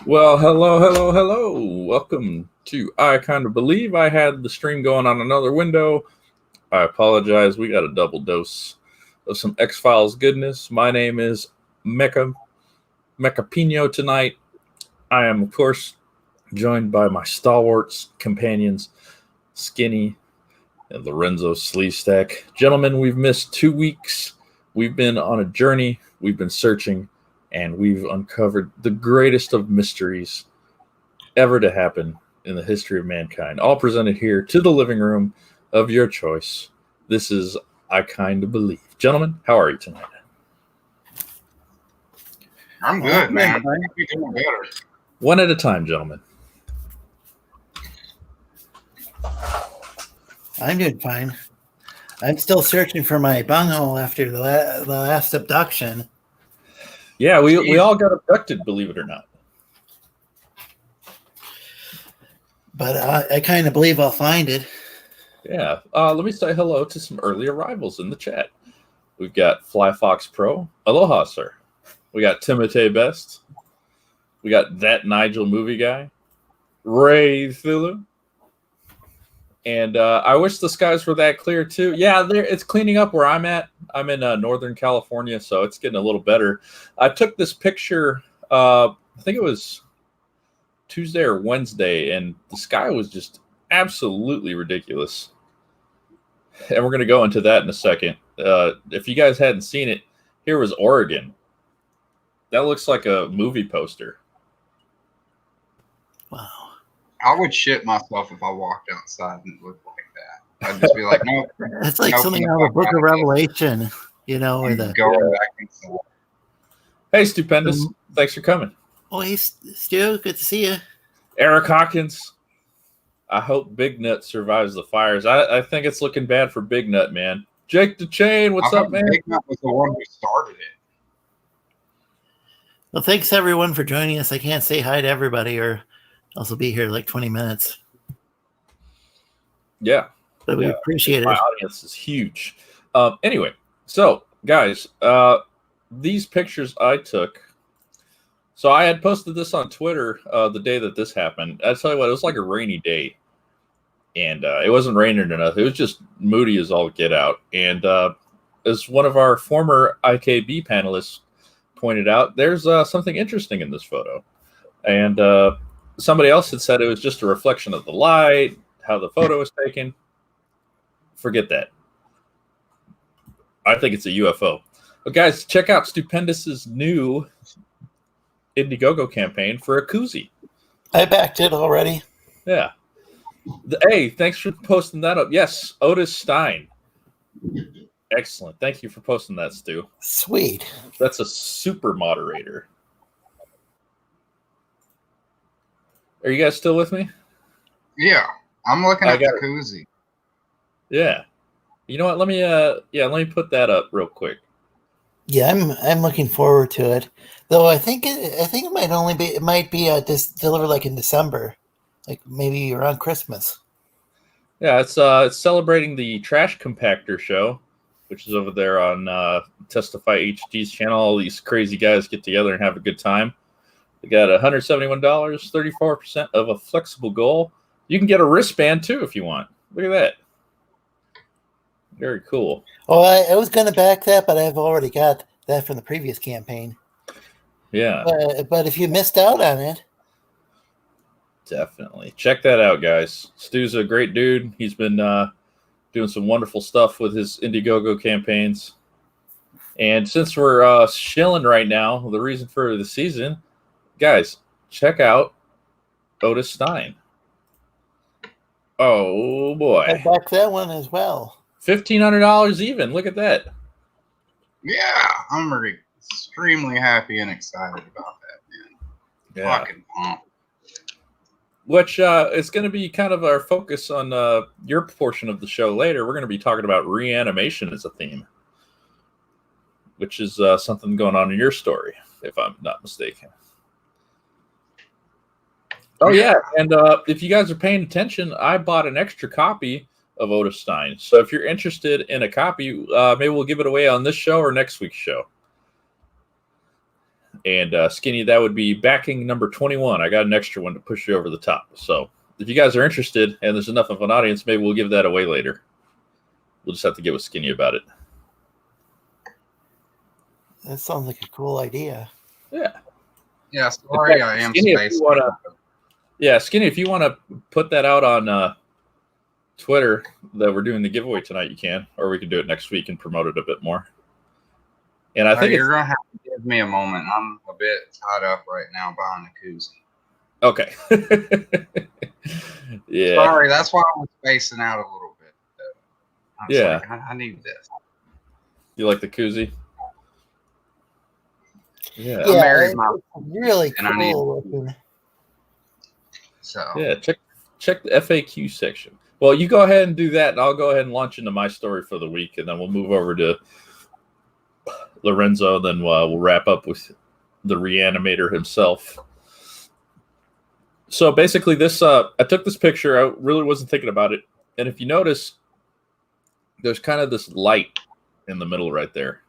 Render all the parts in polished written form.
Well, hello, hello, hello. Welcome to I Kind of Believe. I had the stream going on another window. I apologize. We got a double dose of some X-Files goodness. My name is Mecha Pino tonight. I am, of course, joined by my stalwarts companions, Skinny and Lorenzo Sleestack. Gentlemen, we've missed 2 weeks. We've been on a journey. We've been searching. And we've uncovered the greatest of mysteries ever to happen in the history of mankind, all presented here to the living room of your choice. This is I Kind of Believe. Gentlemen, how are you tonight? I'm good, man. I think you're doing better. One at a time, gentlemen. I'm doing fine. I'm still searching for my bunghole after the last abduction. Yeah, we all got abducted, believe it or not. But I kind of believe I'll find it. Yeah. Let me say hello to some early arrivals in the chat. We've got Fly Fox Pro. Aloha, sir. We got Timotei Best. We got That Nigel Movie Guy. Ray Thulu. And I wish the skies were that clear, too. Yeah, it's cleaning up where I'm at. I'm in Northern California, so it's getting a little better. I took this picture, I think it was Tuesday or Wednesday, and the sky was just absolutely ridiculous. And we're going to go into that in a second. If you guys hadn't seen it, here was Oregon. That looks like a movie poster. Wow. I would shit myself if I walked outside and it looked like that. I'd just be like, no. It's like something out of the Book of Revelation, you know, or the going back inside. Hey, Stupendous. Thanks for coming. Oh, hey, Stu. Good to see you. Eric Hawkins. I hope Bignut survives the fires. I think it's looking bad for Bignut, man. Jake the Chain, what's up, man? Bignut was the one who started it. Well, thanks, everyone, for joining us. I can't say hi to everybody or else I'll be here like 20 minutes. Yeah. But we appreciate it. My audience is huge. Anyway, so, guys, these pictures I took. So I had posted this on Twitter the day that this happened. I tell you what, it was like a rainy day. And it wasn't raining or nothing. It was just moody as all get out. And as one of our former IKB panelists pointed out, there's something interesting in this photo. And somebody else had said it was just a reflection of the light, how the photo was taken. Forget that. I think it's a UFO. But guys, check out Stupendous's new Indiegogo campaign for a koozie. I backed it already. Yeah. Hey, thanks for posting that up. Yes, Otis Stein. Excellent. Thank you for posting that, Stu. Sweet. That's a super moderator. Are you guys still with me? Yeah, I'm looking at the koozie. Yeah. You know what? Let me put that up real quick. Yeah, I'm looking forward to it. Though I think it might be delivered like in December, like maybe around Christmas. Yeah, it's celebrating the Trash Compactor show, which is over there on Testify HD's channel. All these crazy guys get together and have a good time. They got $171, 34% of a flexible goal. You can get a wristband too if you want. Look at that. Very cool. Oh, I was going to back that, but I've already got that from the previous campaign. Yeah. But if you missed out on it. Definitely. Check that out, guys. Stu's a great dude. He's been doing some wonderful stuff with his Indiegogo campaigns. And since we're chilling right now, the reason for the season, guys, check out Otis Stein. Oh, boy. I backed that one as well. $1,500 even. Look at that. Yeah, I'm extremely happy and excited about that, man. Yeah. Fucking pumped. Which is going to be kind of our focus on your portion of the show later. We're going to be talking about reanimation as a theme, which is something going on in your story, if I'm not mistaken. Oh, yeah. And if you guys are paying attention, I bought an extra copy of Otis Stein. So if you're interested in a copy, maybe we'll give it away on this show or next week's show. And Skinny, that would be backing number 21. I got an extra one to push you over the top. So if you guys are interested and there's enough of an audience, maybe we'll give that away later. We'll just have to get with Skinny about it. That sounds like a cool idea. Yeah. Yeah, sorry, I am Skinny, space. Skinny, if you want to put that out on Twitter that we're doing the giveaway tonight, you can, or we can do it next week and promote it a bit more. And I think you're gonna have to give me a moment. I'm a bit tied up right now behind the koozie. Okay. Yeah. Sorry, that's why I'm spacing out a little bit. Yeah. Like, I need this. You like the koozie? Yeah. Yeah, married it's my- really and I need- cool looking. So Yeah, check the FAQ section. Well, you go ahead and do that, and I'll go ahead and launch into my story for the week, and then we'll move over to Lorenzo. Then we'll wrap up with the reanimator himself. So basically, this I took this picture. I really wasn't thinking about it, and if you notice, there's kind of this light in the middle right there,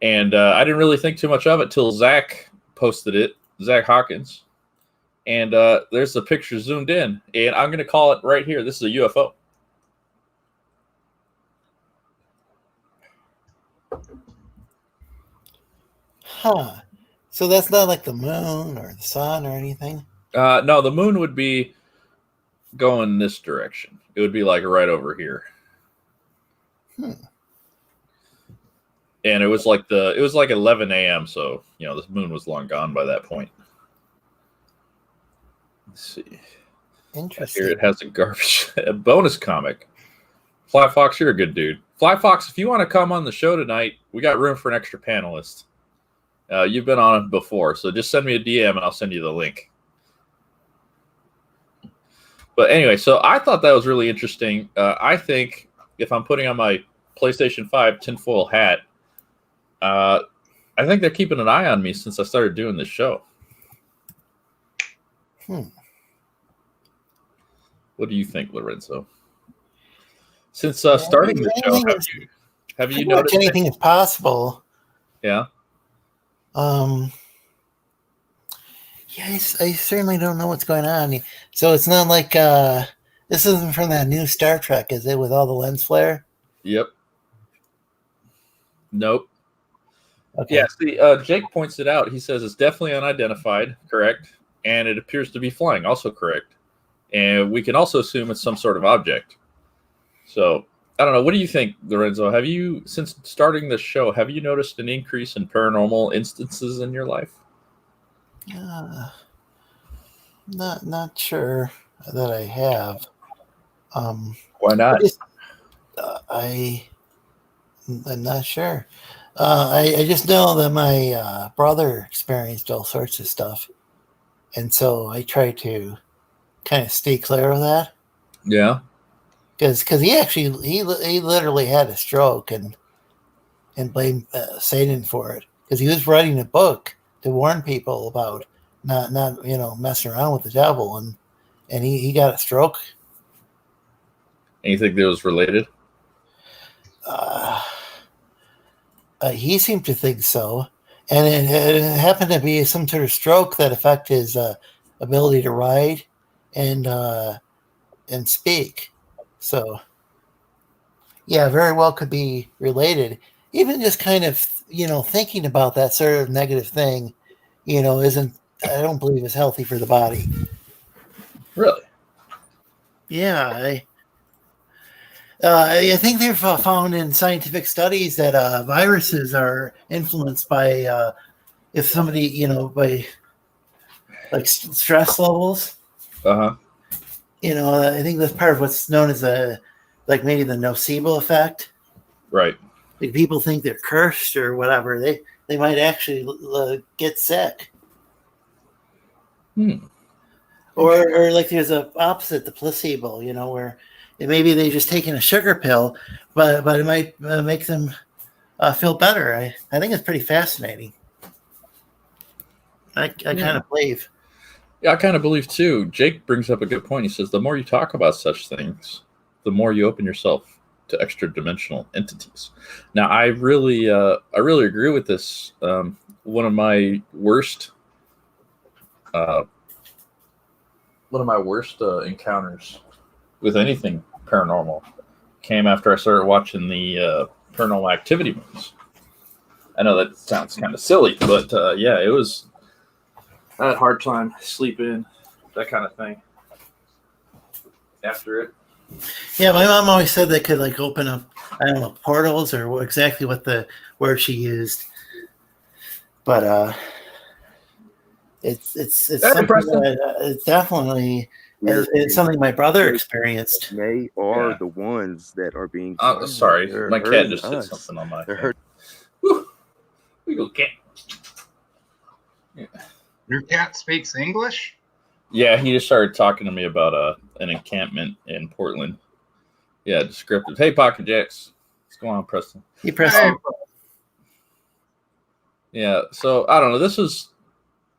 and I didn't really think too much of it till Zach posted it. Zach Hawkins. And there's the picture zoomed in, and I'm going to call it right here. This is a UFO. Huh. So that's not like the moon or the sun or anything? No, the moon would be going this direction. It would be like right over here. And it was like 11 a.m. So, the moon was long gone by that point. Let's see. Interesting. Here it has a bonus comic. Fly Fox, you're a good dude. Fly Fox, if you want to come on the show tonight, we got room for an extra panelist. You've been on it before, so just send me a DM and I'll send you the link. But anyway, so I thought that was really interesting. I think if I'm putting on my PlayStation 5 tinfoil hat, I think they're keeping an eye on me since I started doing this show. What do you think, Lorenzo? Since starting the show, have you noticed anything is possible? Yeah. Yeah, I certainly don't know what's going on. So it's not like this isn't from that new Star Trek, is it? With all the lens flare? Yep. Nope. Okay. Yeah. See, Jake points it out. He says it's definitely unidentified. Correct. And it appears to be flying. Also correct. And we can also assume it's some sort of object. So, I don't know. What do you think, Lorenzo? Have you, since starting this show, have you noticed an increase in paranormal instances in your life? Not sure that I have. Why not? I'm not sure. I just know that my brother experienced all sorts of stuff. And so I try to kind of stay clear of that. Yeah. Because he literally had a stroke and blamed Satan for it. Because he was writing a book to warn people about not messing around with the devil, and he got a stroke. And you think that was related? He seemed to think so, and it happened to be some sort of stroke that affected his ability to write and speak. So, yeah, very well could be related. Even just kind of, thinking about that sort of negative thing, I don't believe is healthy for the body. Really? Yeah. I think they've found in scientific studies that viruses are influenced by if somebody, by like stress levels. Uh-huh. I think that's part of what's known as maybe the nocebo effect. Right. Like people think they're cursed or whatever. They might actually get sick. Or like there's a opposite, the placebo, where maybe they just taking a sugar pill, but it might make them feel better. I think it's pretty fascinating. I kind of believe. Yeah, I kind of believe too. Jake brings up a good point. He says the more you talk about such things, the more you open yourself to extra dimensional entities. Now, I really agree with this. one of my worst encounters with anything paranormal came after I started watching the Paranormal Activity movies. I know that sounds kind of silly, but yeah, it was. I had a hard time sleeping, that kind of thing. After it. Yeah, my mom always said they could like open up, I don't know, portals or exactly what the word she used, but it's something that it's definitely it's something my brother experienced. They are the ones that are being. Sorry, my cat just did something on my thing. We go cat. Yeah. Your cat speaks English? Yeah, he just started talking to me about an encampment in Portland. Yeah, descriptive. Hey, Pocket Jacks. What's going on, Preston? He Preston. Yeah, so I don't know. This was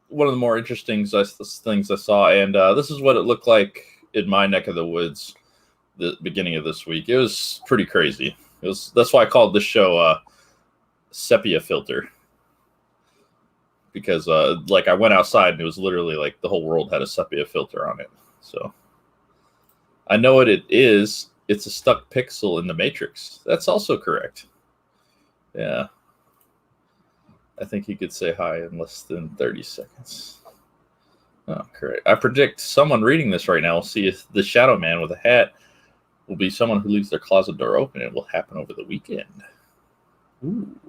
one of the more interesting things I saw, and this is what it looked like in my neck of the woods the beginning of this week. It was pretty crazy. That's why I called this show Sepia Filter. Because like I went outside and it was literally like the whole world had a sepia filter on it. So I know what it is. It's a stuck pixel in the matrix. That's also correct. Yeah. I think he could say hi in less than 30 seconds. Oh, correct. I predict someone reading this right now will see if the shadow man with a hat will be someone who leaves their closet door open. It will happen over the weekend. Ooh.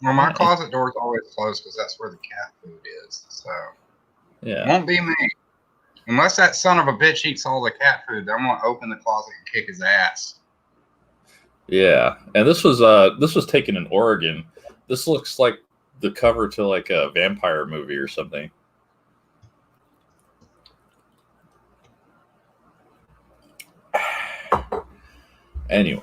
Well, my closet door is always closed because that's where the cat food is. So yeah, it won't be me. Unless that son of a bitch eats all the cat food, I'm going to open the closet and kick his ass. Yeah, and this was taken in Oregon. This looks like the cover to like a vampire movie or something. Anyway.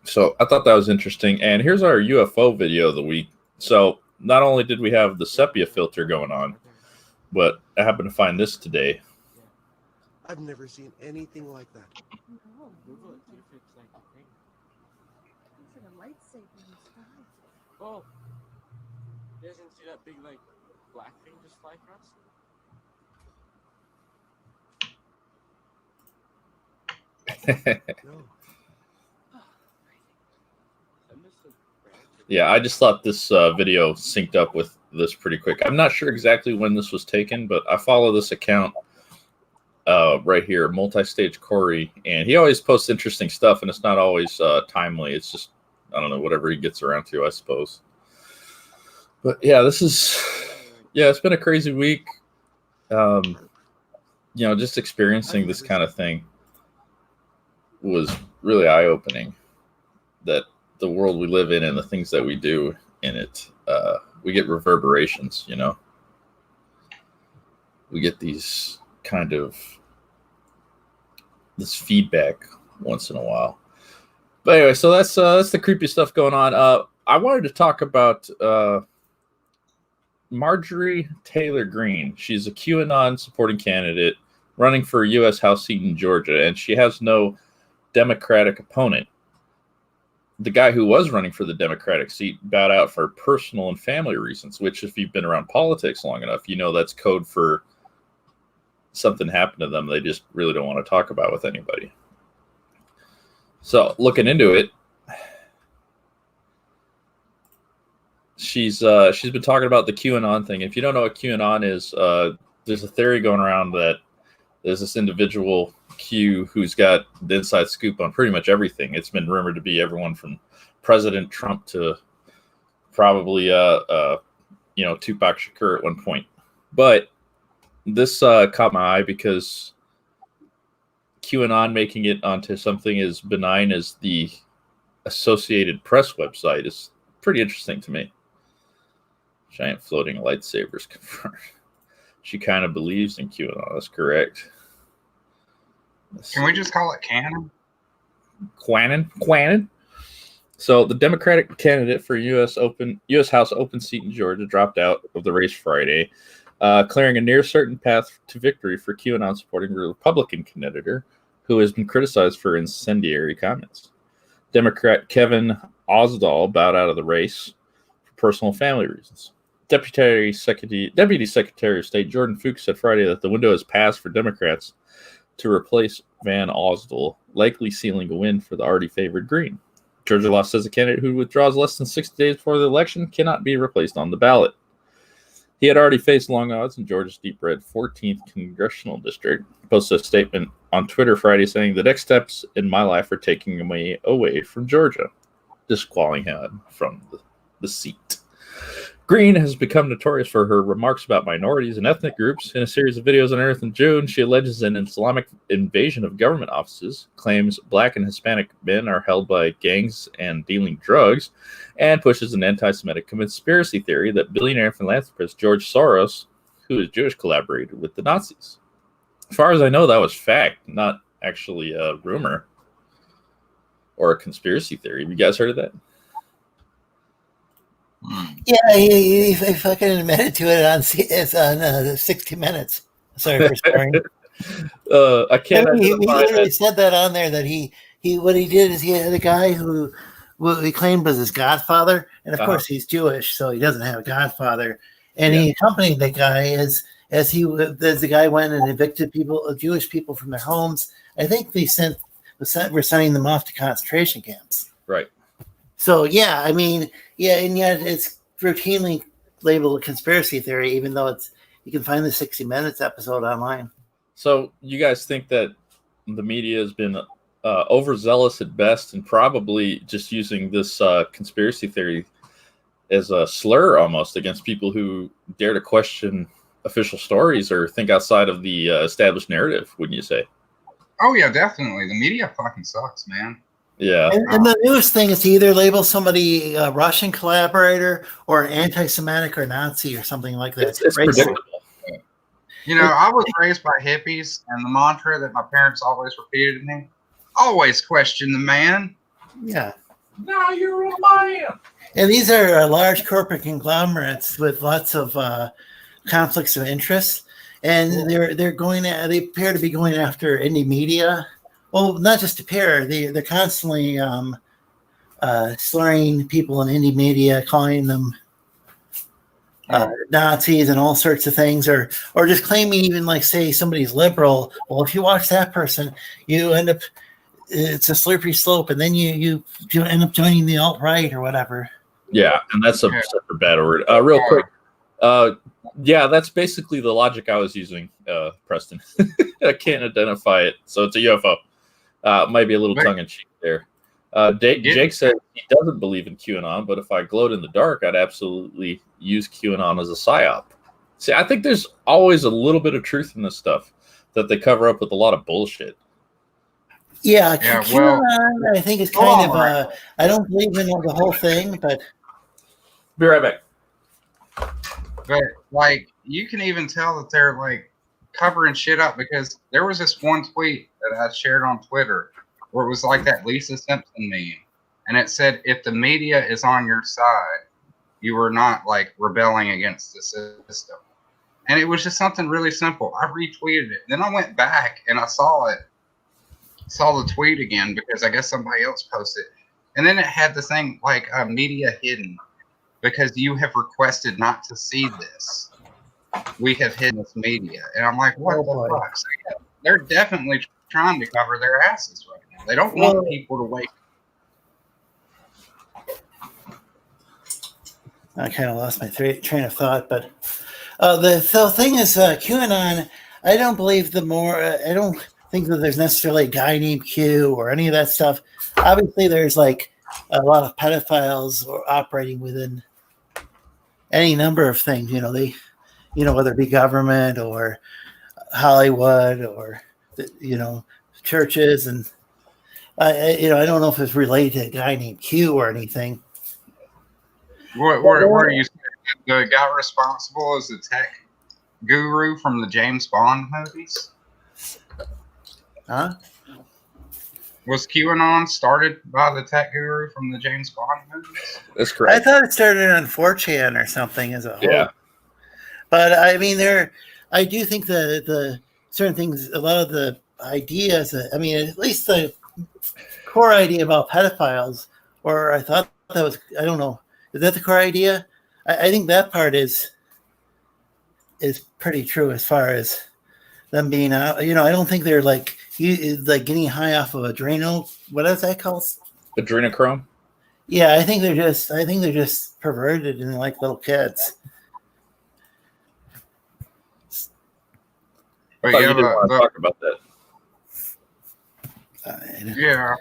So I thought that was interesting. And here's our UFO video of the week. So not only did we have the sepia filter going on, but I happened to find this today. I've never seen anything like that. No, Google it, see if it's like a thing. It's like a lightsaber in the sky. Oh, you guys didn't see that big like black thing just fly across? No. Yeah, I just thought this video synced up with this pretty quick. I'm not sure exactly when this was taken, but I follow this account right here, Multi-Stage Corey, and he always posts interesting stuff, and it's not always timely. It's just, I don't know, whatever he gets around to, I suppose. But yeah, it's been a crazy week. Just experiencing this kind of thing was really eye-opening. That the world we live in and the things that we do in it, we get reverberations, we get these kind of this feedback once in a while. But anyway, so that's the creepy stuff going on. I wanted to talk about Marjorie Taylor Greene. She's a QAnon supporting candidate running for a U.S. House seat in Georgia, and she has no Democratic opponent. The guy who was running for the Democratic seat bowed out for personal and family reasons, which if you've been around politics long enough, that's code for something happened to them they just really don't want to talk about with anybody. So looking into it, she's been talking about the QAnon thing. If you don't know what QAnon is, there's a theory going around that there's this individual Q who's got the inside scoop on pretty much everything. It's been rumored to be everyone from President Trump to probably Tupac Shakur at one point. But this caught my eye because QAnon making it onto something as benign as the Associated Press website is pretty interesting to me. Giant floating lightsabers confirmed. She kind of believes in QAnon. That's correct. Can we just call it canon? Quanon. So the Democratic candidate for U.S. House open seat in Georgia dropped out of the race Friday, clearing a near certain path to victory for QAnon supporting the Republican candidate who has been criticized for incendiary comments. Democrat Kevin Osdall bowed out of the race for personal family reasons. Deputy Secretary of State Jordan Fuchs said Friday that the window has passed for Democrats to replace Van Osdall, likely sealing a win for the already favored Green. Georgia law says a candidate who withdraws less than 60 days before the election cannot be replaced on the ballot. He had already faced long odds in Georgia's deep red 14th congressional district. He posted a statement on Twitter Friday saying, "The next steps in my life are taking me away from Georgia," disqualifying him from the seat. Green has become notorious for her remarks about minorities and ethnic groups. In a series of videos on Earth in June, she alleges an Islamic invasion of government offices, claims Black and Hispanic men are held by gangs and dealing drugs, and pushes an anti-Semitic conspiracy theory that billionaire philanthropist George Soros, who is Jewish, collaborated with the Nazis. As far as I know, that was fact, not actually a rumor or a conspiracy theory. Have you guys heard of that? Yeah, he fucking admitted to it on 60 Minutes. Sorry for swearing. I can't. He literally said that on there, that he what he did is he had a guy who he claimed was his godfather, and of course he's Jewish, so he doesn't have a godfather. And he accompanied the guy as the guy went and evicted Jewish people from their homes. I think were sending them off to concentration camps. Right. So yeah, I mean, yeah, and yet it's routinely labeled a conspiracy theory, even though you can find the 60 Minutes episode online. So you guys think that the media has been overzealous at best, and probably just using this conspiracy theory as a slur almost against people who dare to question official stories or think outside of the established narrative, wouldn't you say? Oh yeah, definitely. The media fucking sucks, man. Yeah. And the newest thing is to either label somebody a Russian collaborator or anti-Semitic or Nazi or something like that. It's predictable. You know, I was raised by hippies, and the mantra that my parents always repeated to me: always question the man. Yeah. Now you're a man. And these are large corporate conglomerates with lots of conflicts of interest, and they appear to be going after indie media. Well, not just appear; they're constantly slurring people in indie media, calling them Nazis and all sorts of things, or just claiming, even like, say somebody's liberal. Well, if you watch that person, you end up, it's a slippery slope, and then you end up joining the alt-right or whatever. Yeah, and that's a super bad word. Real quick, yeah, that's basically the logic I was using, Preston. I can't identify it, so it's a UFO. Might be a little tongue-in-cheek there. Jake said he doesn't believe in QAnon, but if I glowed in the dark, I'd absolutely use QAnon as a psyop. See, I think there's always a little bit of truth in this stuff that they cover up with a lot of bullshit. Yeah, QAnon, I think is kind of I don't believe in the whole thing, but be right back. But like, you can even tell that they're like covering shit up, because there was this one tweet that I shared on Twitter where it was like that Lisa Simpson meme, and it said, if the media is on your side, you are not like rebelling against the system. And it was just something really simple. I retweeted it. Then I went back and I saw the tweet again, because I guess somebody else posted it. And then it had the thing like media hidden, because you have requested not to see this. We have hidden this media. And I'm like, what the fuck? So, yeah, they're definitely trying to cover their asses right now. They don't want people to wake up. I kind of lost my train of thought, but the thing is, QAnon, I don't believe I don't think that there's necessarily a guy named Q or any of that stuff. Obviously, there's like a lot of pedophiles operating within any number of things. Whether it be government or Hollywood or churches, and I don't know if it's related to a guy named Q or anything. What are you saying? The guy responsible is the tech guru from the James Bond movies? Huh? Was QAnon started by the tech guru from the James Bond movies? That's correct. I thought it started on 4chan or something as a whole. Yeah. But I mean, I do think the certain things, a lot of the ideas, at least the core idea about pedophiles, or I thought that was, I don't know, is that the core idea? I think that part is pretty true as far as them being out. I don't think they're like getting high off of adrenal. What is that called? Adrenochrome. Yeah, I think they're just perverted and like little kids. But You yeah, didn't want to talk about that. Yeah.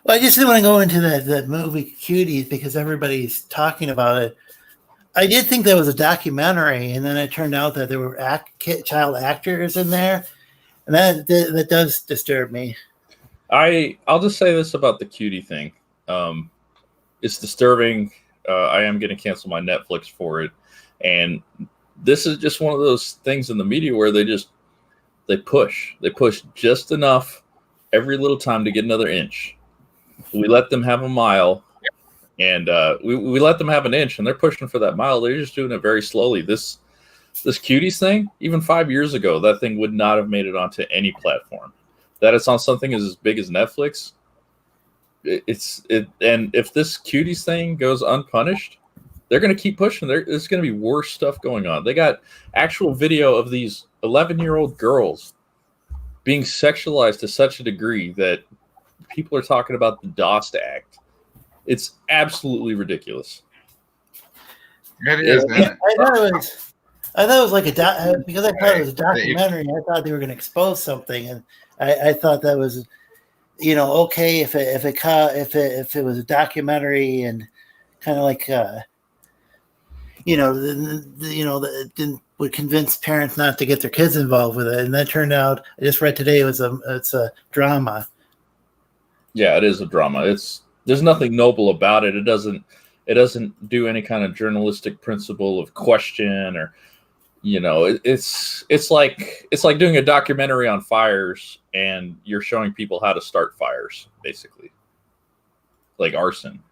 Well, I just didn't want to go into that movie Cuties because everybody's talking about it. I did think there was a documentary, and then it turned out that there were child actors in there, and that does disturb me. I'll just say this about the cutie thing. It's disturbing. I am going to cancel my Netflix for it, and this is just one of those things in the media where they push just enough every little time to get another inch. We let them have a mile, and we let them have an inch, and they're pushing for that mile. They're just doing it very slowly. This cuties thing, even 5 years ago, that thing would not have made it onto any platform. That it's on something as big as Netflix, and if this cuties thing goes unpunished, they're going to keep pushing. There's going to be worse stuff going on. They got actual video of these 11-year-old girls being sexualized to such a degree that people are talking about the DOST Act. It's absolutely ridiculous. It is. I thought it was like because I thought it was a documentary. I thought they were going to expose something, and I thought that was, okay if it was a documentary and kind of like that would convince parents not to get their kids involved with it, and that turned out. I just read today it's a drama. Yeah, it is a drama. There's nothing noble about it. It doesn't do any kind of journalistic principle of question or, it's like doing a documentary on fires and you're showing people how to start fires, basically, like arson.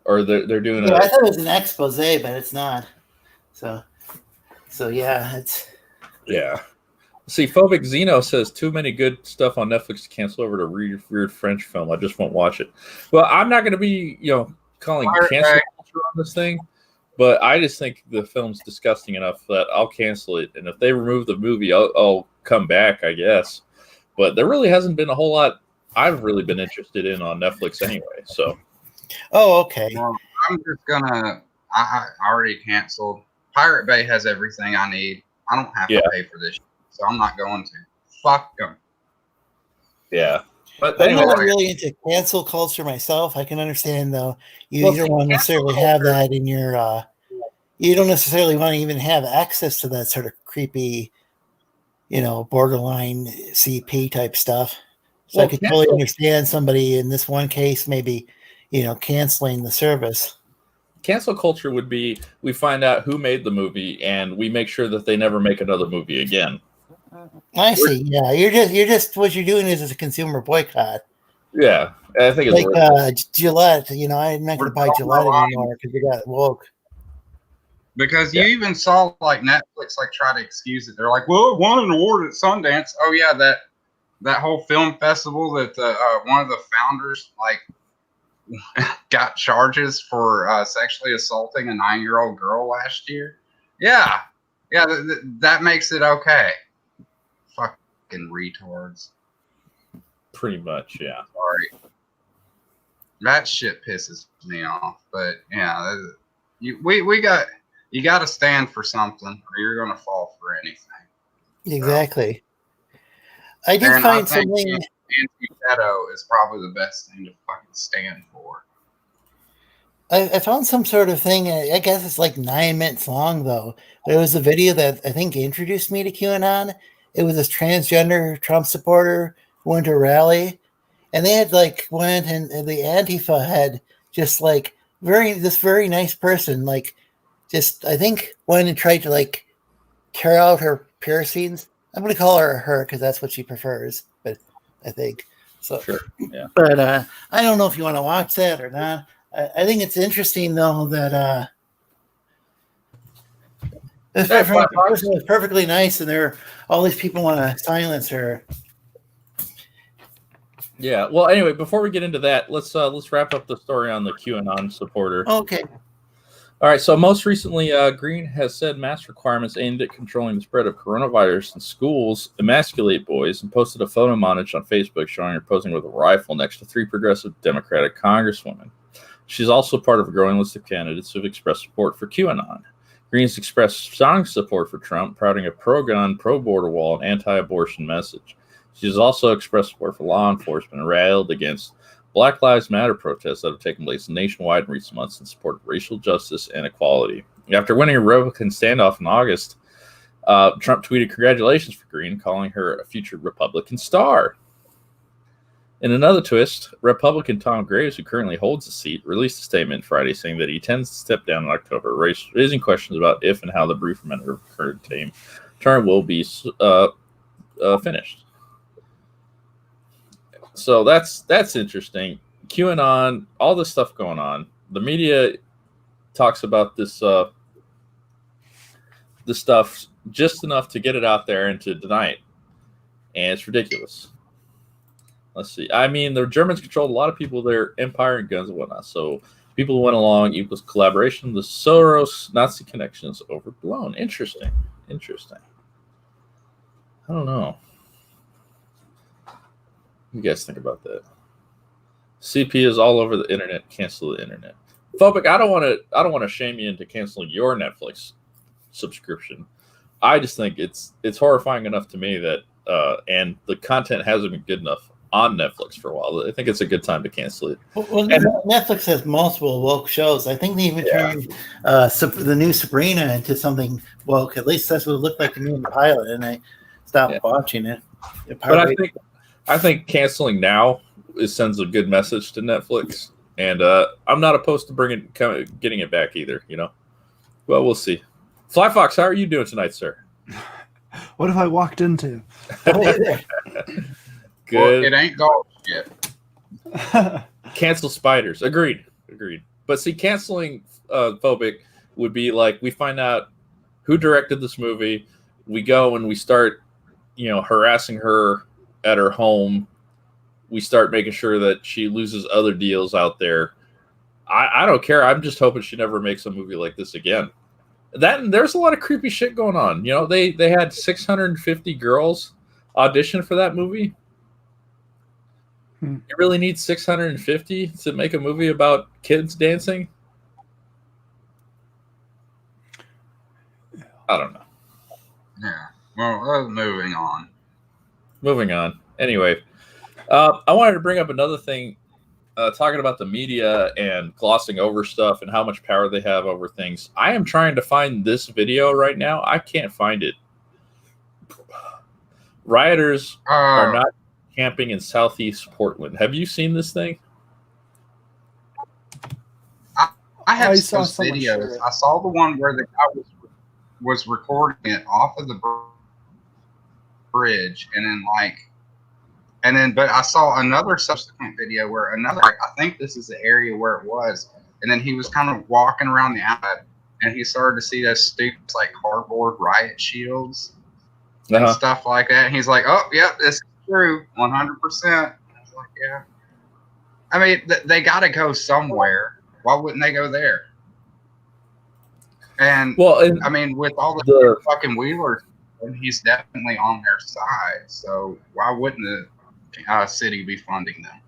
Or they're doing I thought it was an expose, but it's not. So yeah, it's yeah. See, Phobic Zeno says too many good stuff on Netflix to cancel over to weird French film. I just won't watch it. Well, I'm not going to be, calling cancel culture on this thing, but I just think the film's disgusting enough that I'll cancel it. And if they remove the movie, I'll come back, I guess. But there really hasn't been a whole lot I've really been interested in on Netflix anyway. So. Oh, okay. Well, I'm just gonna. I already canceled. Pirate Bay has everything I need. I don't have to pay for this, so I'm not going to. Fuck them. Yeah, but I'm anyway, not really into cancel culture myself. I can understand though. You don't want to necessarily have that in your. You don't necessarily want to even have access to that sort of creepy, borderline CP type stuff. So I could totally understand somebody in this one case maybe, canceling the service. Cancel culture would be we find out who made the movie and we make sure that they never make another movie again. I see. Yeah, you're just what you're doing is a consumer boycott. Yeah, I think it's like Gillette. I'm not going to buy Gillette anymore because they got woke. Because you even saw like Netflix try to excuse it. They're like, well, it won an award at Sundance. Oh yeah, that whole film festival that one of the founders got charges for sexually assaulting a 9-year-old girl last year. Yeah, that makes it okay. Fucking retards. Pretty much, yeah. Sorry, that shit pisses me off. But yeah, you got to stand for something, or you're gonna fall for anything. Exactly. So. I did find something. Anti-pedo is probably the best thing to fucking stand for. I found some sort of thing. I guess it's like 9 minutes long, though. But it was a video that I think introduced me to QAnon. It was this transgender Trump supporter who went to a rally, and they had went and the Antifa had just this very nice person, I think went and tried to tear out her piercings. I'm going to call her because that's what she prefers. But I think so. Sure. Yeah. But I don't know if you want to watch that or not. I think it's interesting though that this person was perfectly nice, and all these people want to silence her. Yeah. Well, anyway, before we get into that, let's wrap up the story on the QAnon supporter. Okay. All right. So most recently, Green has said mask requirements aimed at controlling the spread of coronavirus in schools emasculate boys, and posted a photo montage on Facebook showing her posing with a rifle next to 3 progressive Democratic congresswomen. She's also part of a growing list of candidates who have expressed support for QAnon. Green's expressed strong support for Trump, touting a pro-gun, pro-border wall, and anti-abortion message. She has also expressed support for law enforcement and railed against Black Lives Matter protests that have taken place nationwide in recent months in support of racial justice and equality. After winning a Republican standoff in August, Trump tweeted congratulations for Green, calling her a future Republican star. In another twist, Republican Tom Graves, who currently holds the seat, released a statement Friday saying that he intends to step down in October, raising questions about if and how the brief remainder of the current term will be finished. So that's interesting. QAnon, all this stuff going on. The media talks about this stuff just enough to get it out there and to deny it, and it's ridiculous. Let's see. I mean, the Germans controlled a lot of people, their empire and guns and whatnot. So people who went along equals collaboration. The Soros Nazi connections overblown. Interesting. I don't know. What do you guys think about that? Sepia is all over the internet. Cancel the internet. Phobic, I don't want to shame you into canceling your Netflix subscription. I just think it's horrifying enough to me that and the content hasn't been good enough on Netflix for a while. I think it's a good time to cancel it. Well, Netflix has multiple woke shows. I think they even turned the new Sabrina into something woke. At least that's what it looked like to me in the pilot, and I stopped watching it. But I think canceling now sends a good message to Netflix, and I'm not opposed to getting it back either. You know, well, we'll see. Fly Fox, how are you doing tonight, sir? What have I walked into? Good. Well, it ain't golf yet. Cancel spiders. Agreed. But see, canceling Phobic would be like we find out who directed this movie. We go and we start, harassing her at her home. We start making sure that she loses other deals out there. I don't care. I'm just hoping she never makes a movie like this again. There's a lot of creepy shit going on. They had 650 girls audition for that movie. You really need 650 to make a movie about kids dancing? I don't know. Yeah. Well, moving on. Anyway, I wanted to bring up another thing, talking about the media and glossing over stuff and how much power they have over things. I am trying to find this video right now. I can't find it. Rioters are not camping in Southeast Portland. Have you seen this thing? I have some videos. I saw the one where the guy was recording it off of the bridge, but I saw another subsequent video where I think this is the area where it was, and then he was kind of walking around the outside, and he started to see those stupid cardboard riot shields and stuff like that. And he's like, "Oh, yep, this is true, 100%." I was like, "Yeah." I mean, they got to go somewhere. Why wouldn't they go there? And I mean, with all the fucking wheelers, he's definitely on their side. So why wouldn't the city be funding them?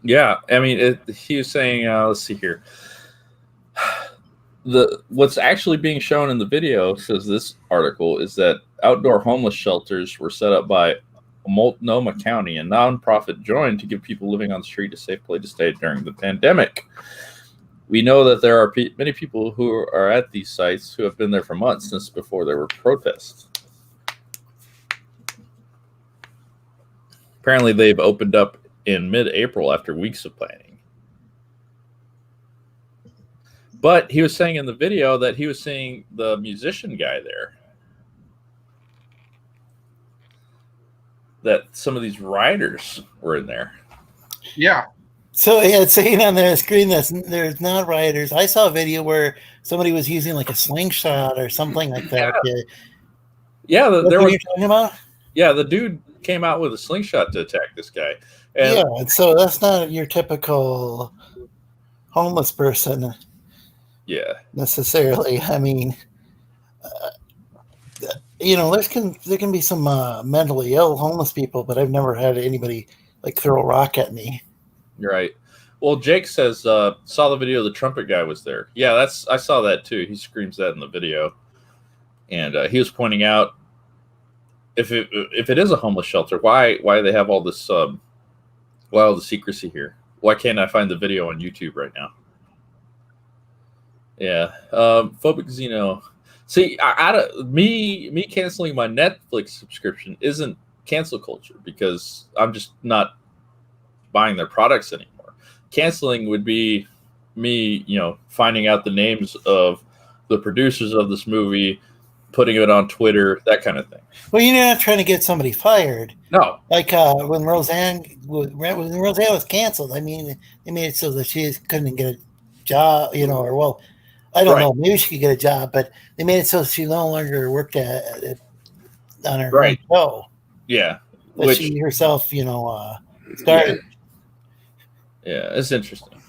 Yeah, I mean, he was saying, let's see here. What's actually being shown in the video, says this article, is that outdoor homeless shelters were set up by Multnomah County, a nonprofit joined to give people living on the street a safe place to stay during the pandemic. We know that there are many people who are at these sites who have been there for months, since before there were protests. Apparently, they've opened up in mid-April after weeks of planning. But he was saying in the video that he was seeing the musician guy there. That some of these rioters were in there. Yeah. So it's saying on their screen that there's not rioters. I saw a video where somebody was using a slingshot or something like that. Yeah, what are you talking about? Yeah, the dude came out with a slingshot to attack this guy. And yeah, and so that's not your typical homeless person yeah, necessarily. I mean, there can be some mentally ill homeless people, but I've never had anybody like throw a rock at me. you're right. Well, Jake says saw the video. The trumpet guy was there. Yeah, I saw that too. He screams that in the video, and he was pointing out if it is a homeless shelter, why they have all this all the secrecy here? Why can't I find the video on YouTube right now? Yeah, phobic Xeno. See, me canceling my Netflix subscription isn't cancel culture because I'm just not buying their products anymore. Canceling would be me, finding out the names of the producers of this movie, putting it on Twitter, that kind of thing. Well, you're not trying to get somebody fired. No. Like when Roseanne was canceled, I mean, they made it so that she couldn't get a job, or well, I don't know. Maybe she could get a job, but they made it so she no longer worked on her show. Yeah. But she herself, started. Yeah, it's interesting.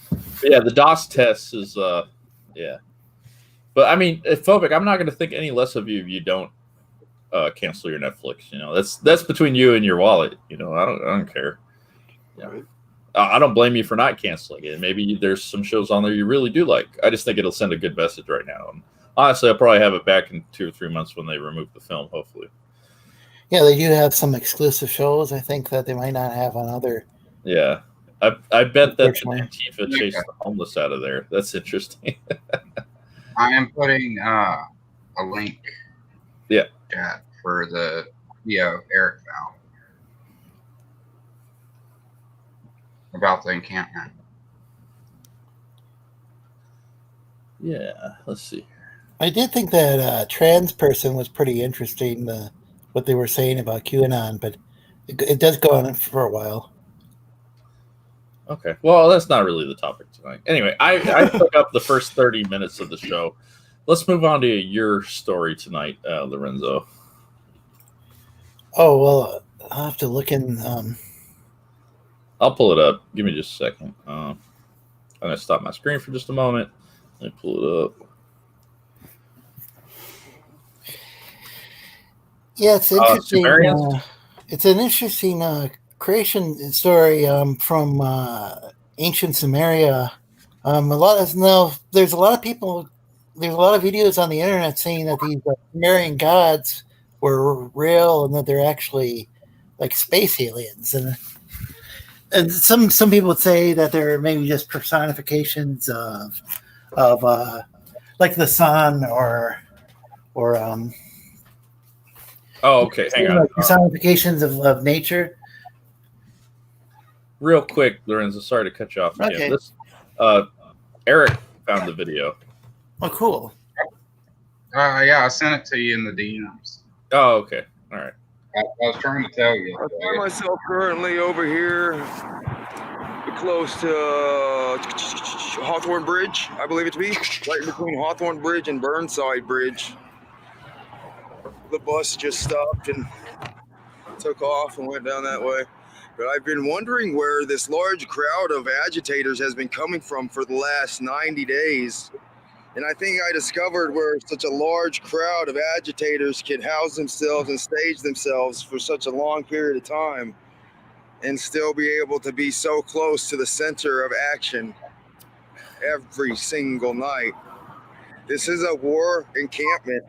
But yeah, the DOS test is, yeah. But I mean, phobic, I'm not going to think any less of you if you don't cancel your Netflix. That's between you and your wallet. I don't care. Yeah. I don't blame you for not canceling it. Maybe there's some shows on there you really do like. I just think it'll send a good message right now. And honestly, I'll probably have it back in 2 or 3 months when they remove the film, hopefully. Yeah, they do have some exclusive shows, I think, that they might not have on other. Yeah. I bet that Antifa chased the homeless out of there. That's interesting. I am putting a link chat for the video Eric found about the encampment. Yeah, let's see. I did think that trans person was pretty interesting, what they were saying about QAnon, but it does go on for a while. Okay, well, that's not really the topic tonight. Anyway, I took up the first 30 minutes of the show. Let's move on to your story tonight, Lorenzo. Oh, well, I'll have to look in. I'll pull it up. Give me just a second. I'm going to stop my screen for just a moment. Let me pull it up. Yeah, it's interesting. It's an interesting creation story from ancient Samaria. There's a lot of people. There's a lot of videos on the internet saying that these Sumerian gods were real and that they're actually like space aliens, and some people would say that they're maybe just personifications of like the sun or oh, okay, hang on. Personifications of nature. Real quick, Lorenzo, sorry to cut you off again. Okay. Eric found the video. Oh, cool. Yeah, I sent it to you in the DMs. Oh, okay. All right. I was trying to tell you. I find myself currently over here close to Hawthorne Bridge, I believe it to be. Right between Hawthorne Bridge and Burnside Bridge. The bus just stopped and took off and went down that way. But I've been wondering where this large crowd of agitators has been coming from for the last 90 days. And I think I discovered where such a large crowd of agitators can house themselves and stage themselves for such a long period of time and still be able to be so close to the center of action every single night. This is a war encampment.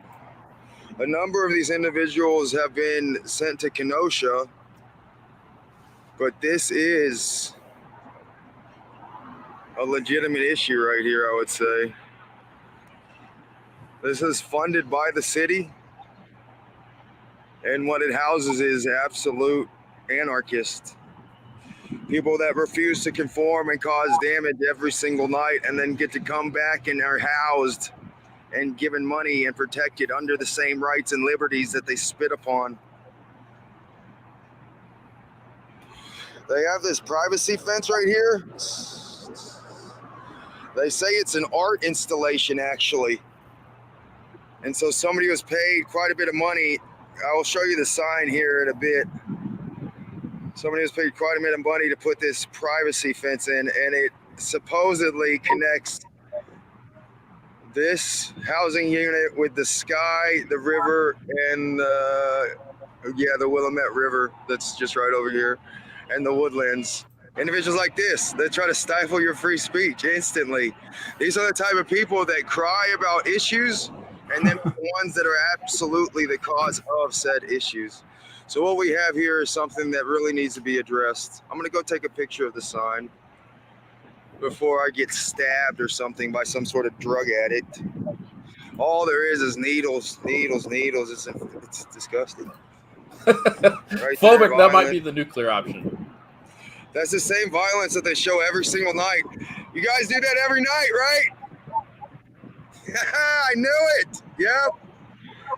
A number of these individuals have been sent to Kenosha, but this is a legitimate issue right here, I would say. This is funded by the city, and what it houses is absolute anarchists. People that refuse to conform and cause damage every single night and then get to come back and are housed and given money and protected under the same rights and liberties that they spit upon. They have this privacy fence right here. They say it's an art installation, actually. And so somebody was paid quite a bit of money. I will show you the sign here in a bit. Somebody has paid quite a bit of money to put this privacy fence in, and it supposedly connects this housing unit with the sky, the river, and the Willamette River that's just right over here, and the woodlands. Individuals like this that try to stifle your free speech instantly. These are the type of people that cry about issues, and then the ones that are absolutely the cause of said issues. So what we have here is something that really needs to be addressed. I'm gonna go take a picture of the sign before I get stabbed or something by some sort of drug addict. All there is needles. It's disgusting. Right Phobic, there, that might violent. be the nuclear option. That's the same violence that they show every single night. You guys do that every night, right? I knew it. Yep.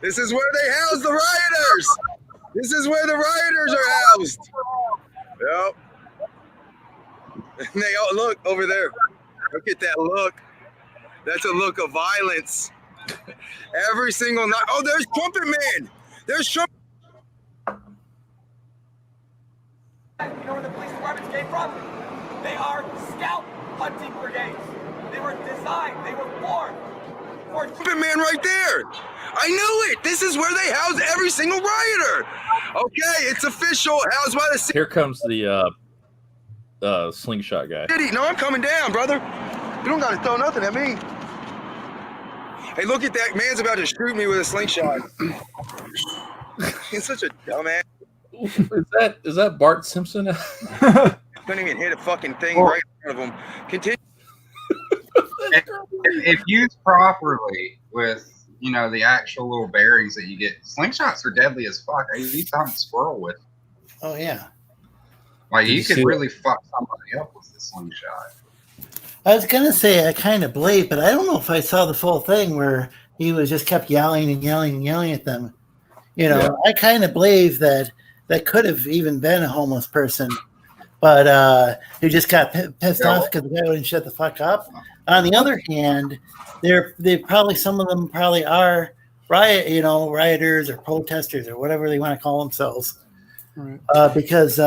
This is where they house the rioters. This is where the rioters are housed. Yep. And they all look over there. Look at that look. That's a look of violence. Every single night. Oh, there's Trumpet Man. There's Trumpet. You know where the police departments came from? They are scout hunting brigades. They were designed, they were formed for Trumpet Man right there. I knew it. This is where they house every single rioter. Okay, it's official. Housed by the city. Here comes the slingshot guy. No, I'm coming down, brother. You don't got to throw nothing at me. Hey, look at that. Man's about to shoot me with a slingshot. He's such a dumbass. Is that Bart Simpson? Couldn't even hit a fucking thing right in front of him. Continue. If used properly with, the actual little bearings that you get, slingshots are deadly as fuck. I used to hunt squirrel with. Oh, yeah. Like, Did you you could see really fuck somebody up with this slingshot. I was going to say I kind of believe, but I don't know if I saw the full thing where he was just kept yelling and yelling and yelling at them. I kind of believe that could have even been a homeless person, but who just got pissed off because the guy wouldn't shut the fuck up. On the other hand, they probably, some of them probably are rioters or protesters or whatever they want to call themselves, right. Because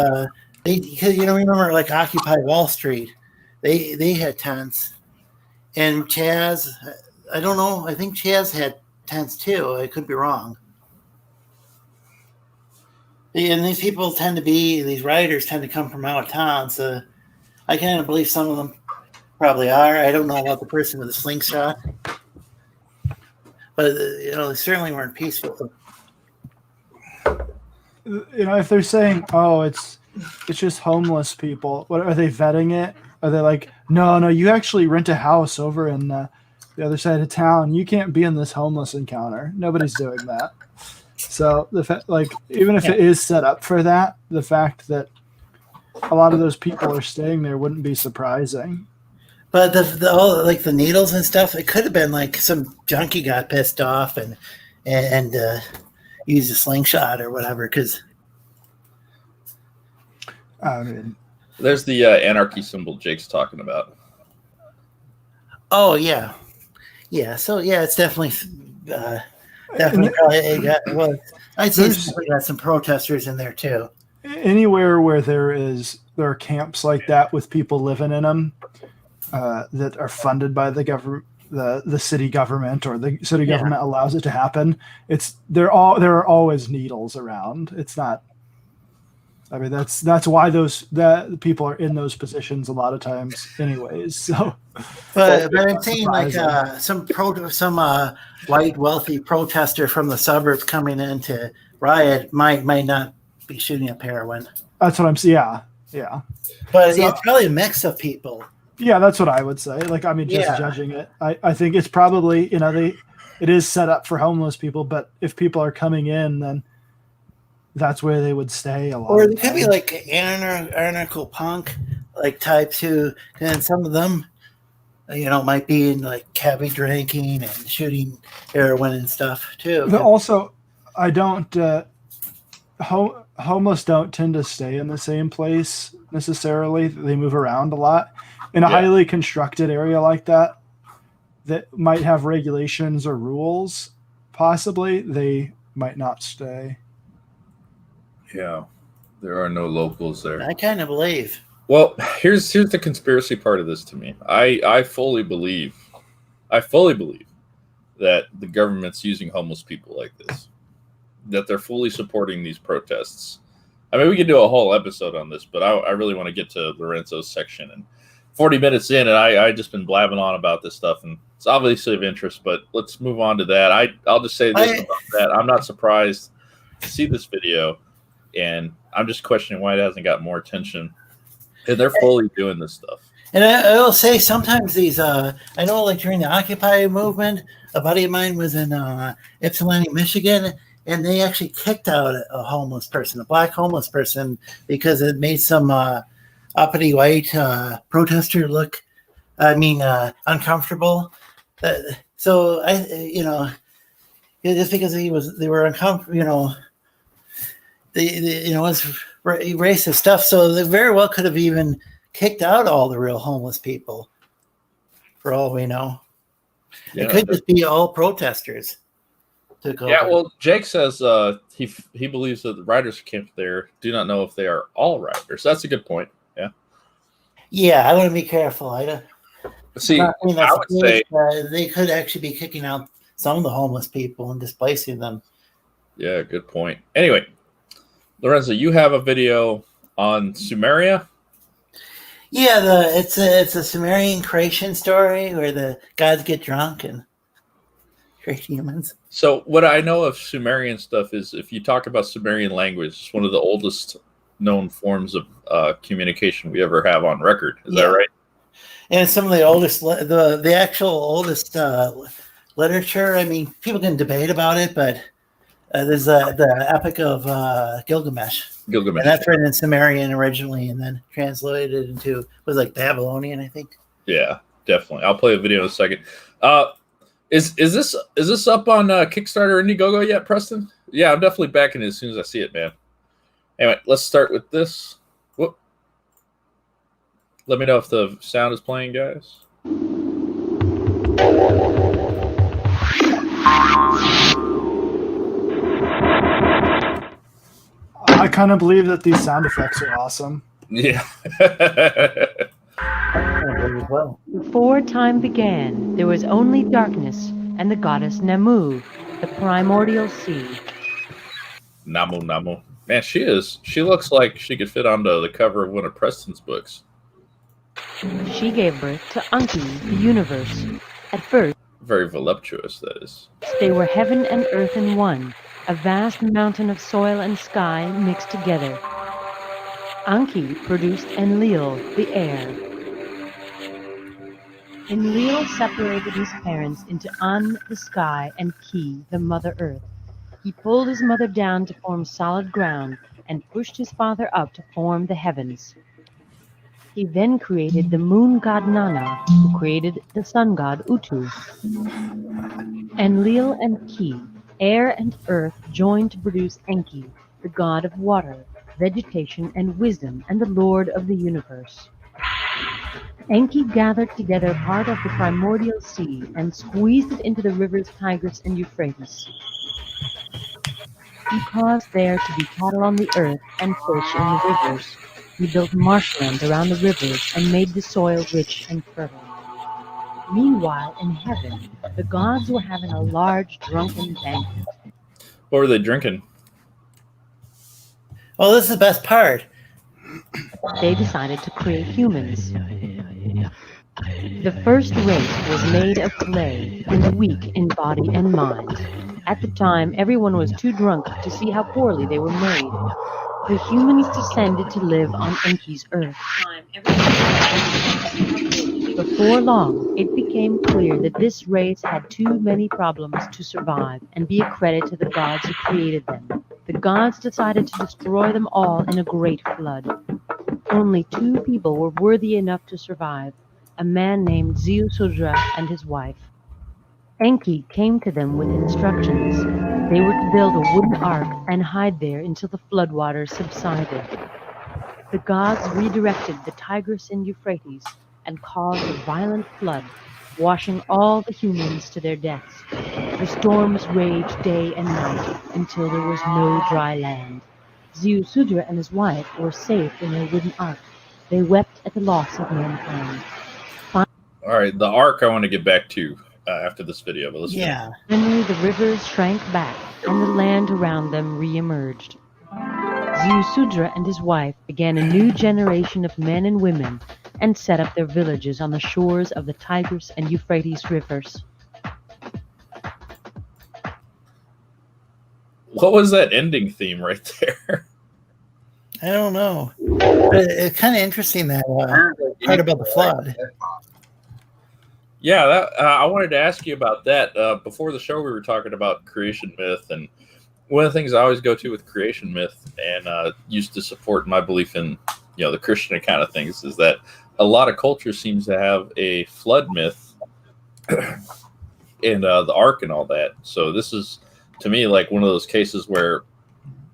remember like Occupy Wall Street, they had tents, and Chaz, I don't know, I think Chaz had tents too. I could be wrong. And these rioters tend to come from out of town, so I kind of believe some of them probably are. I don't know about the person with the slingshot, but they certainly weren't peaceful. If they're saying, "Oh, it's just homeless people," what are they vetting it? Are they like, "No, you actually rent a house over in the other side of town. You can't be in this homeless encounter. Nobody's doing that." So even if it is set up for that, the fact that a lot of those people are staying there wouldn't be surprising. But the needles and stuff, it could have been like some junkie got pissed off and used a slingshot or whatever. Because there's the anarchy symbol Jake's talking about. Oh yeah. So yeah, it's definitely. Definitely, probably I'd say we got some protesters in there too. Anywhere where there are camps like that with people living in them that are funded by the government, the city government, or the city government allows it to happen. There are always needles around. It's not. I mean, that's why that people are in those positions a lot of times, anyways. So, but I'm saying like some white wealthy protester from the suburbs coming in to riot might not be shooting up heroin. That's what I'm saying. Yeah. But it's probably a mix of people. Yeah, that's what I would say. Judging it, I think it's probably it is set up for homeless people. But if people are coming in, then that's where they would stay a lot. Or they could be like anarcho punk like types who, and some of them, might be in like cabbie drinking and shooting heroin and stuff too. But also, I don't. Homeless don't tend to stay in the same place necessarily. They move around a lot. In a highly constructed area like that might have regulations or rules, possibly they might not stay. Yeah. There are no locals there. I kind of believe. Well, here's the conspiracy part of this to me. I fully believe that the government's using homeless people like this. That they're fully supporting these protests. I mean, we could do a whole episode on this, but I really want to get to Lorenzo's section. And 40 minutes in, and I just been blabbing on about this stuff, and it's obviously of interest, but let's move on to that. I'll just say this about that. I'm not surprised to see this video, and I'm just questioning why it hasn't got more attention. And they're fully doing this stuff. And I will say sometimes these, I know like during the Occupy movement, a buddy of mine was in Ypsilanti, Michigan, and they actually kicked out a homeless person, a black homeless person, because it made some uppity white protester look, uncomfortable. So just because they were uncomfortable, it was racist stuff. So they very well could have even kicked out all the real homeless people, for all we know. Yeah, it could just be all protesters. Yeah, well, Jake says he believes that the riders who came there do not know if they are all riders. That's a good point. Yeah. Yeah, I want to be careful. I would say they could actually be kicking out some of the homeless people and displacing them. Yeah, good point. Anyway, Lorenzo, you have a video on Sumeria. Yeah, it's a Sumerian creation story where the gods get drunk and create humans. So what I know of Sumerian stuff is if you talk about Sumerian language, it's one of the oldest known forms of communication we ever have on record. Is that right? And some of the oldest, the actual oldest literature. I mean, people can debate about it, but there's the Epic of Gilgamesh. And that's written in Sumerian originally, and then translated into Babylonian, I think. Yeah, definitely. I'll play a video in a second. Is this up on Kickstarter or Indiegogo yet, Preston? Yeah, I'm definitely backing it as soon as I see it, man. Anyway, let's start with this. Whoop. Let me know if the sound is playing, guys. I kind of believe that these sound effects are awesome. Yeah. Before time began, there was only darkness and the goddess Namu, the primordial sea. Namu. Man, she looks like she could fit onto the cover of one of Preston's books. She gave birth to Anki, the universe. At first, very voluptuous, that is. They were heaven and earth in one, a vast mountain of soil and sky mixed together. Anki produced Enlil, the air. Enlil separated his parents into An, the sky, and Ki, the mother earth. He pulled his mother down to form solid ground and pushed his father up to form the heavens. He then created the moon god Nana, who created the sun god Utu. Enlil and Ki, air and earth, joined to produce Enki, the god of water, vegetation, and wisdom, and the lord of the universe. Enki gathered together part of the primordial sea and squeezed it into the rivers Tigris and Euphrates. He caused there to be cattle on the earth and fish in the rivers. He built marshland around the rivers and made the soil rich and fertile. Meanwhile, in heaven, the gods were having a large drunken banquet. What were they drinking? Well, this is the best part. They decided to create humans. The first race was made of clay and weak in body and mind. At the time, everyone was too drunk to see how poorly they were made. The humans descended to live on Enki's earth. Before long, it became clear that this race had too many problems to survive and be a credit to the gods who created them. The gods decided to destroy them all in a great flood. Only 2 people were worthy enough to survive, a man named Ziusudra and his wife. Enki came to them with instructions. They were to build a wooden ark and hide there until the floodwaters subsided. The gods redirected the Tigris and Euphrates and caused a violent flood, washing all the humans to their deaths. The storms raged day and night until there was no dry land. Ziusudra and his wife were safe in their wooden ark. They wept at the loss of mankind. All right, the ark I want to get back to after this video, but let's Yeah. Finally, the rivers shrank back, and the land around them re-emerged. Ziusudra and his wife began a new generation of men and women and set up their villages on the shores of the Tigris and Euphrates rivers. What was that ending theme right there? I don't know. But it's kind of interesting that part about the flood. Yeah, that, I wanted to ask you about that. Before the show, we were talking about creation myth, and one of the things I always go to with creation myth, and used to support my belief in, the Christian kind of things, is that a lot of cultures seems to have a flood myth and the ark and all that. So this is, to me, like one of those cases where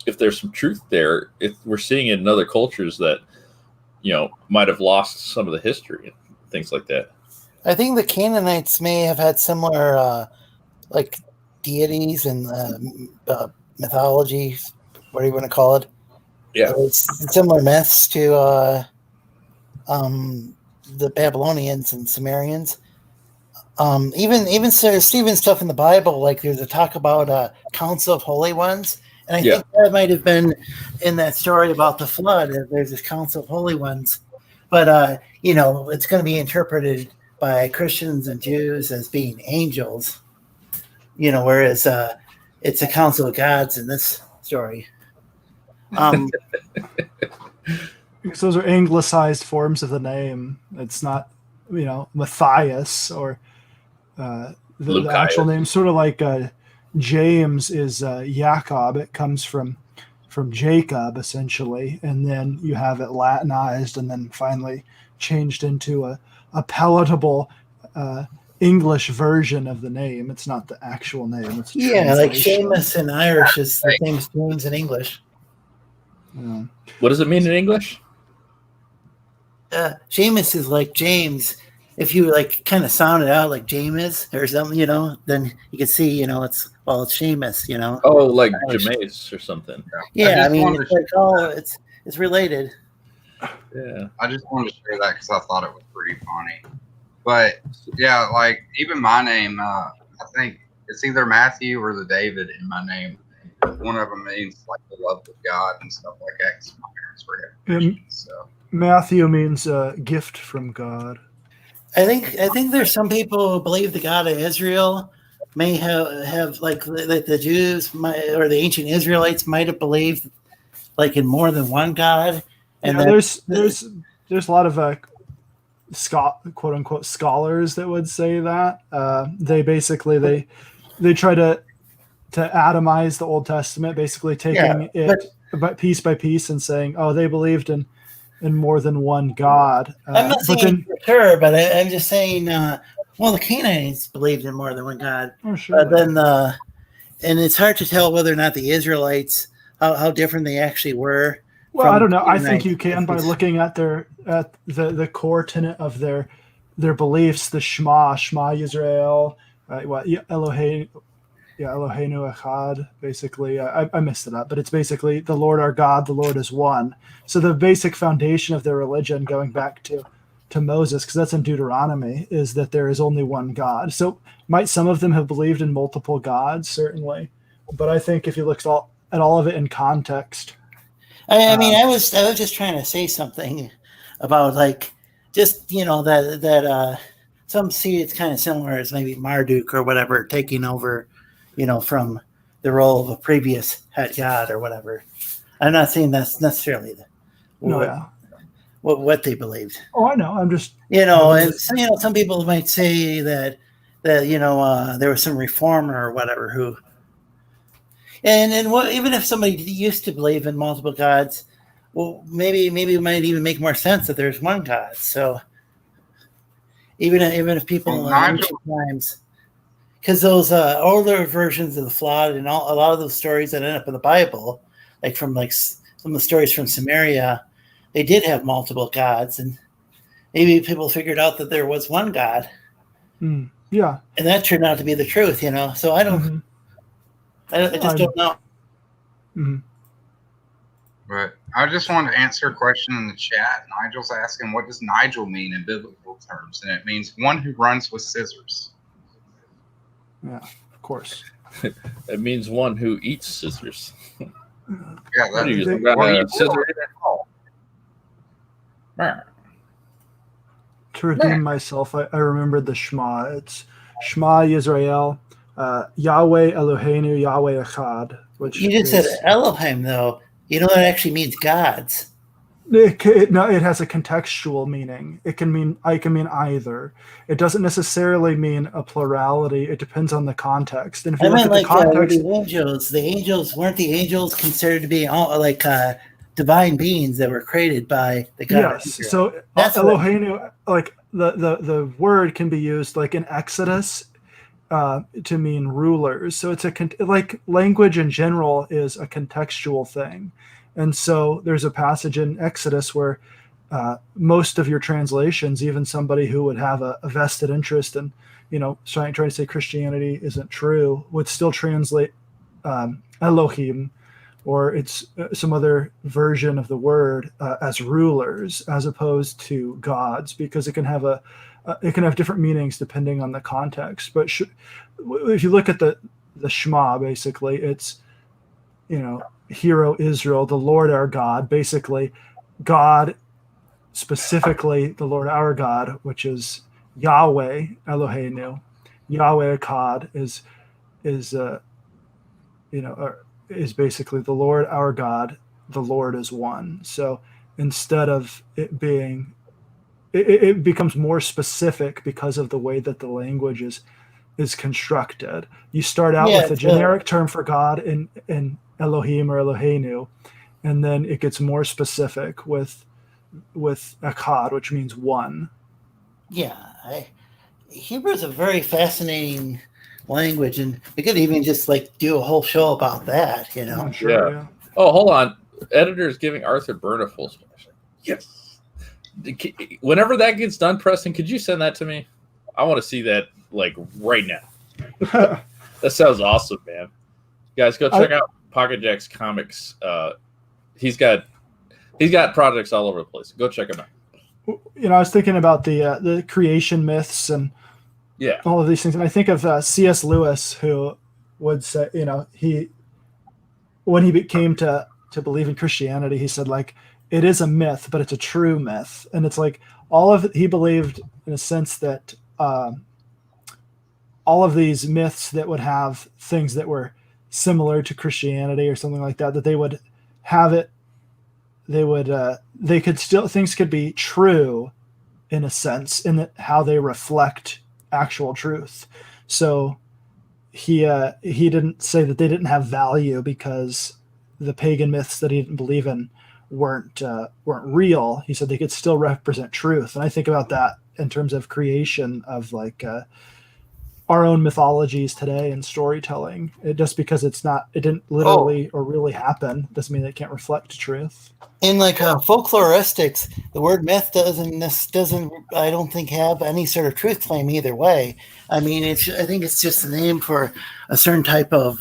if there's some truth there, if we're seeing it in other cultures that, might have lost some of the history and things like that. I think the Canaanites may have had similar, like, deities and mythology, what do you want to call it? Yeah. It's similar myths to the Babylonians and Sumerians. Even Stephen stuff in the Bible, like there's a talk about Council of Holy Ones. And I think that might have been in that story about the flood. There's this Council of Holy Ones. But, it's going to be interpreted by Christians and Jews as being angels, whereas it's a council of gods in this story. Because those are anglicized forms of the name. It's not, Matthias or the actual name. Sort of like James is Jacob. It comes from Jacob, essentially. And then you have it Latinized and then finally changed into a palatable English version of the name. It's not the actual name. It's like Seamus in Irish is the same as James in English. Yeah. What does it mean in English? Seamus is like James. If you like kind of sound it out like James or something, then you can see, it's Seamus, Oh, like Jameis or something. Yeah, it's like, it's related. Yeah. I just wanted to share that because I thought it was pretty funny. But yeah, like even my name, I think it's either Matthew or the David in my name. One of them means like the love of God and stuff like that. 'Cause my parents were Christians, so. Matthew means gift from God. I think there's some people who believe the God of Israel may have like the Jews or the ancient Israelites might have believed like in more than one God. And there's a lot of quote unquote scholars that would say that they basically they try to atomize the Old Testament, basically taking it piece by piece and saying, oh, they believed in more than one God. I'm not saying for sure, but I'm just saying. The Canaanites believed in more than one God. Oh, sure. But then, and it's hard to tell whether or not the Israelites how different they actually were. Well, I don't know. I think you can by looking at the core tenet of their beliefs, the Shema Yisrael, Eloheinu Echad, basically. I messed it up, but it's basically the Lord our God, the Lord is one. So the basic foundation of their religion, going back to Moses, because that's in Deuteronomy, is that there is only one God. So might some of them have believed in multiple gods? Certainly. But I think if you look at all of it in context. I was just trying to say something about like just that some see it's kind of similar as maybe Marduk or whatever taking over, from the role of a previous head god or whatever. I'm not saying that's necessarily what they believed. Oh, I know. I'm just and some people might say that there was some reformer or whatever who. And what even if somebody used to believe in multiple gods, well, maybe it might even make more sense that there's one God. So even if people in ancient times, because those older versions of the flood and a lot of those stories that end up in the Bible, like from like some of the stories from Samaria, they did have multiple gods, and maybe people figured out that there was one God. Yeah, and that turned out to be the truth. So I don't. I just don't know. Mm-hmm. But I just wanted to answer a question in the chat. Nigel's asking, what does Nigel mean in biblical terms? And it means one who runs with scissors. Yeah, of course. It means one who eats scissors. Yeah, What are you, some well, kind you of scissor? To redeem myself, I remembered the Shema. It's Shema Yisrael, Yahweh Eloheinu, Yahweh Echad. Which You just said Elohim, though. You know that actually means gods. It has a contextual meaning. It can mean either. It doesn't necessarily mean a plurality. It depends on the context. And if you look at the context, the angels weren't the angels considered to be like divine beings that were created by the God. Yes. So Eloheinu, like the word can be used like in Exodus to mean rulers. So it's like language in general is a contextual thing. And so there's a passage in Exodus where most of your translations, even somebody who would have a vested interest in, trying to say Christianity isn't true, would still translate Elohim, or it's some other version of the word as rulers, as opposed to gods, because it can have different meanings depending on the context. But if you look at the Shema, basically, it's Hero Israel, the Lord our God, basically God, specifically the Lord our God, which is Yahweh Eloheinu. Yahweh Echad is basically the Lord our God. The Lord is one. So instead of it being, it becomes more specific because of the way that the language is constructed. You start out with a generic term for God in Elohim or Eloheinu, and then it gets more specific with Echad, which means one. Yeah, Hebrew is a very fascinating language, and we could even just like do a whole show about that. Sure, yeah. Oh, hold on. Editor is giving Arthur Byrne a full special. Yes. Whenever that gets done, Preston, could you send that to me? I want to see that like right now. That sounds awesome, man. Guys, go check out Pocket Jack's comics. He's got projects all over the place. Go check him out. I was thinking about the creation myths and all of these things, and I think of C.S. Lewis, who would say, when he came to believe in Christianity, he said, like, it is a myth, but it's a true myth, and it's like he believed in a sense that all of these myths that would have things that were similar to Christianity or something like that they would have it. Things could be true in a sense in how they reflect actual truth. So he didn't say that they didn't have value because the pagan myths that he didn't believe in weren't real. He said they could still represent truth. And I think about that in terms of creation of like our own mythologies today and storytelling. Just because it didn't literally or really happen doesn't mean it can't reflect truth. In like folkloristics, the word myth doesn't I don't think have any sort of truth claim either way. I mean, I think it's just a name for a certain type of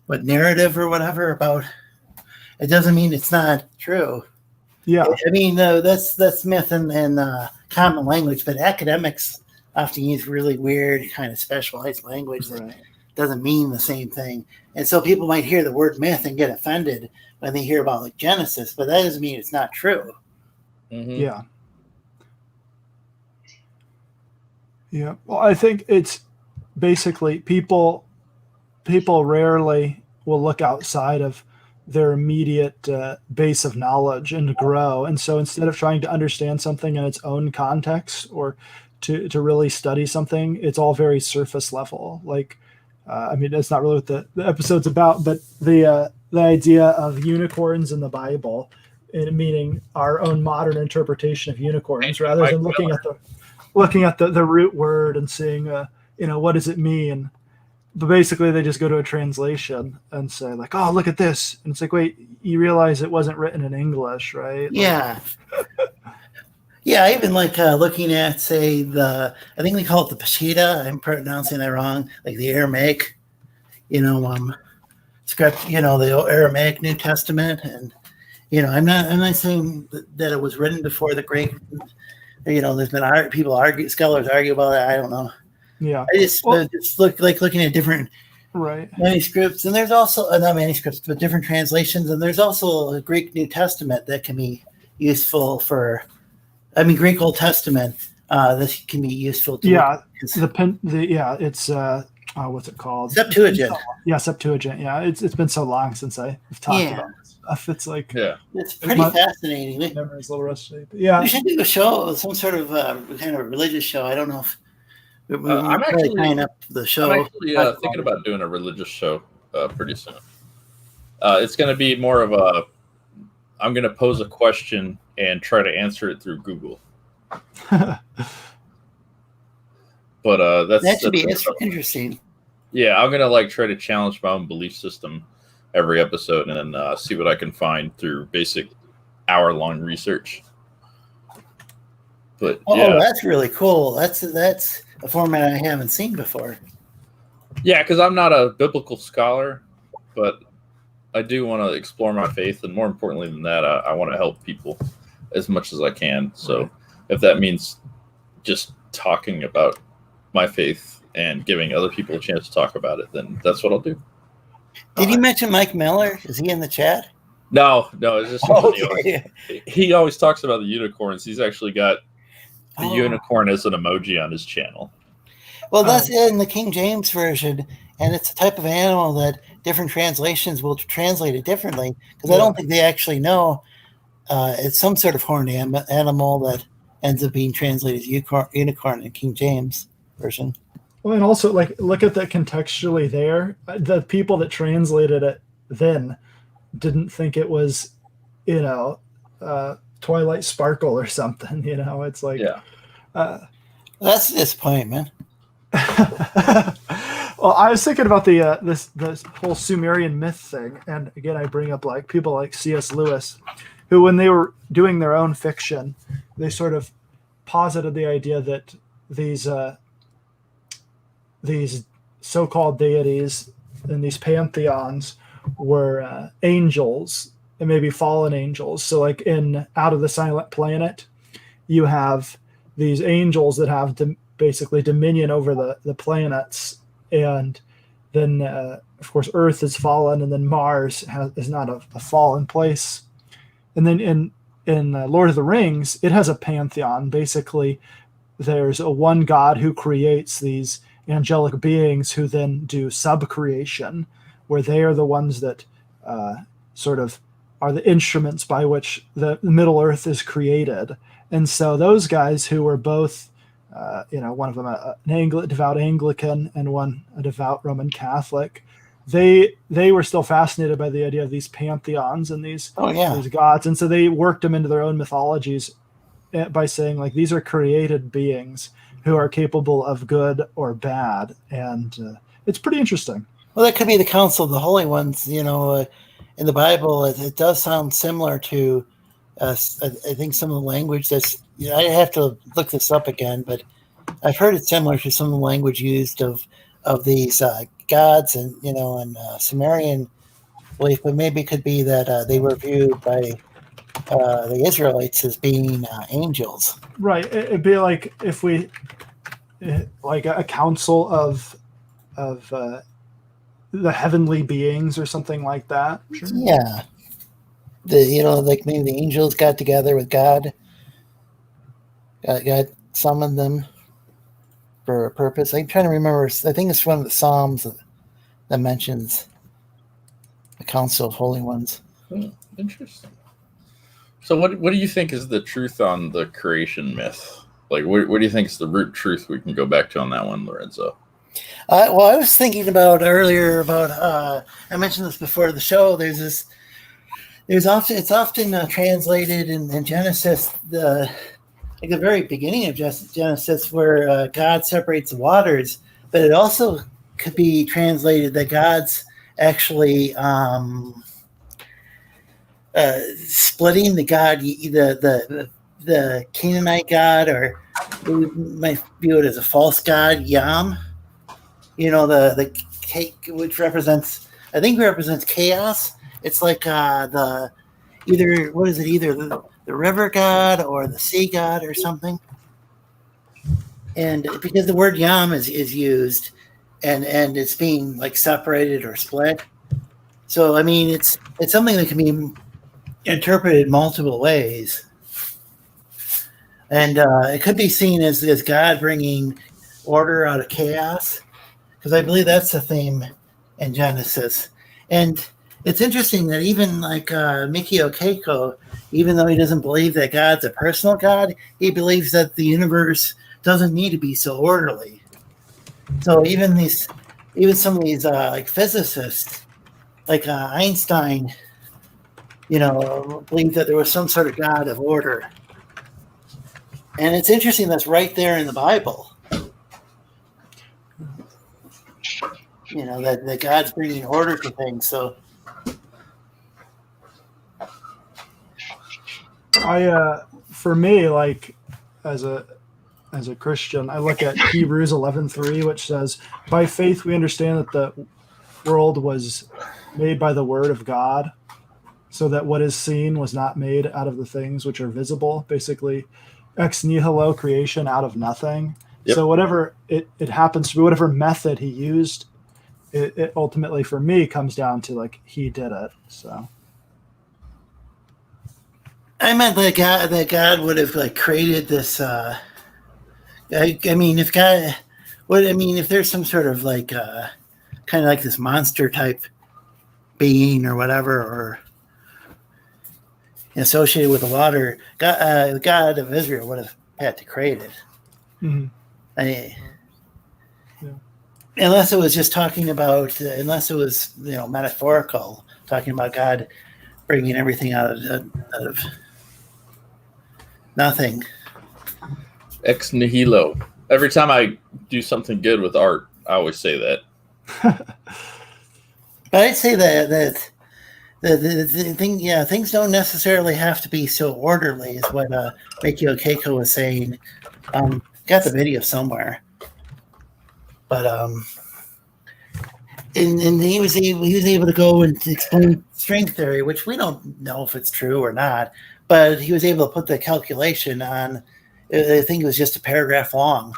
narrative or whatever about. It doesn't mean it's not true. Yeah, I mean that's myth in common language, but academics often use really weird kind of specialized language that doesn't mean the same thing. And so people might hear the word myth and get offended when they hear about like Genesis, but that doesn't mean it's not true. Mm-hmm. Yeah. Yeah. Well, I think it's basically people rarely will look outside of their immediate base of knowledge and grow. And so instead of trying to understand something in its own context or to really study something, it's all very surface level. Like, I mean, that's not really what the episode's about, but the idea of unicorns in the Bible, meaning our own modern interpretation of unicorns, rather than looking at the root word and seeing, what does it mean? But basically, they just go to a translation and say, like, "Oh, look at this," and it's like, wait, you realize it wasn't written in English, right? Yeah. Yeah, even like looking at, say, I think we call it the Peshitta. I'm pronouncing that wrong. Like the Aramaic, script, the Aramaic New Testament, and I'm not saying that it was written before the great. There's been scholars argue about it. I don't know. Yeah. I just looking at different right manuscripts, and there's also not manuscripts, but different translations, and there's also a Greek New Testament that can be useful for. Greek Old Testament that can be useful to. Yeah, it's what's it called? Septuagint. Septuagint. Yeah, it's been so long since I've talked about this stuff. It's like it's pretty fascinating. Memory's a little rusty. Yeah, we should do a show, some sort of kind of religious show. I don't know if I'm actually tying up the show. I'm actually thinking about doing a religious show pretty soon. It's going to be more of a. I'm going to pose a question and try to answer it through Google. But that should be interesting. Yeah, I'm gonna try to challenge my own belief system every episode, and then see what I can find through basic hour-long research. But that's really cool. That's a format I haven't seen before. Yeah, because I'm not a biblical scholar, but I do want to explore my faith, and more importantly than that, I want to help people as much as I can. So if that means just talking about my faith and giving other people a chance to talk about it, then that's what I'll do. Did you mention Mike Miller? Is he in the chat? No, it's just something he always talks about the unicorns. He's actually got the unicorn as an emoji on his channel. Well, that's in the King James version, and it's a type of animal that different translations will translate it differently, because I don't think they actually know. It's some sort of horned animal that ends up being translated as unicorn in King James version. Well, and also look at that contextually there. The people that translated it then didn't think it was, Twilight Sparkle or something. It's like that's a disappointment. Well, I was thinking about the this whole Sumerian myth thing, and again, I bring up people like C.S. Lewis, who, when they were doing their own fiction, they sort of posited the idea that these so-called deities and these pantheons were angels, and maybe fallen angels. So in Out of the Silent Planet, you have these angels that have basically dominion over the planets, and then of course Earth is fallen, and then Mars is not a fallen place. And then in Lord of the Rings, it has a pantheon. Basically, there's a one god who creates these angelic beings who then do sub-creation, where they are the ones that sort of are the instruments by which the Middle Earth is created. And so those guys, who were both, one of them an devout Anglican and one a devout Roman Catholic, they were still fascinated by the idea of these pantheons and these gods, and so they worked them into their own mythologies by saying these are created beings who are capable of good or bad, and it's pretty interesting. Well, that could be the Council of the Holy Ones. In the Bible, it does sound similar to. I think some of the language that's. I have to look this up again, but I've heard it similar to some of the language used of these gods and and Sumerian belief, but maybe it could be that they were viewed by the Israelites as being angels. Right. It'd be like if we a council of the heavenly beings or something like that. Sure. Yeah. Maybe the angels got together with God. God summoned them for a purpose. I'm trying to remember. I think it's one of the Psalms that mentions the Council of Holy Ones. Interesting. So what do you think is the truth on the creation myth? What do you think is the root truth we can go back to on that one, Lorenzo? I was thinking about earlier about I mentioned this before the show. It's often translated in Genesis, the very beginning of Genesis, where God separates the waters, but it also could be translated that God's actually splitting the god, the Canaanite god, or we might view it as a false god, Yam. The cake, which represents chaos. It's like the either what is it? Either the river god or the sea god or something. And because the word yam is used, and it's being like separated or split, so I mean it's something that can be interpreted multiple ways, and it could be seen as God bringing order out of chaos, because I believe that's the theme in Genesis. And it's interesting that even like Mikio Keiko, even though he doesn't believe that God's a personal God, he believes that the universe doesn't need to be so orderly. So even some of these like physicists, like Einstein, believe that there was some sort of God of order. And it's interesting that's right there in the Bible. That God's bringing order to things. So for me, like as a Christian, I look at Hebrews 11:3, which says, "By faith we understand that the world was made by the word of God, so that what is seen was not made out of the things which are visible." Basically, ex nihilo, creation out of nothing. Yep. So whatever it happens to be, whatever method he used, it ultimately for me comes down to like he did it. So I meant that God would have like created this. I mean, if there's some sort of like kind of like this monster type being or whatever, or associated with the water, the God of Israel would have had to create it. Mm-hmm. Unless it was just talking about, unless it was metaphorical, talking about God bringing everything out of nothing. Ex nihilo. Every time I do something good with art, I always say that. But I'd say that the thing, things don't necessarily have to be so orderly, is what Mikio Keiko was saying. Got the video somewhere, but and he was able to go and explain string theory, which we don't know if it's true or not, but he was able to put the calculation on. I think it was just a paragraph long.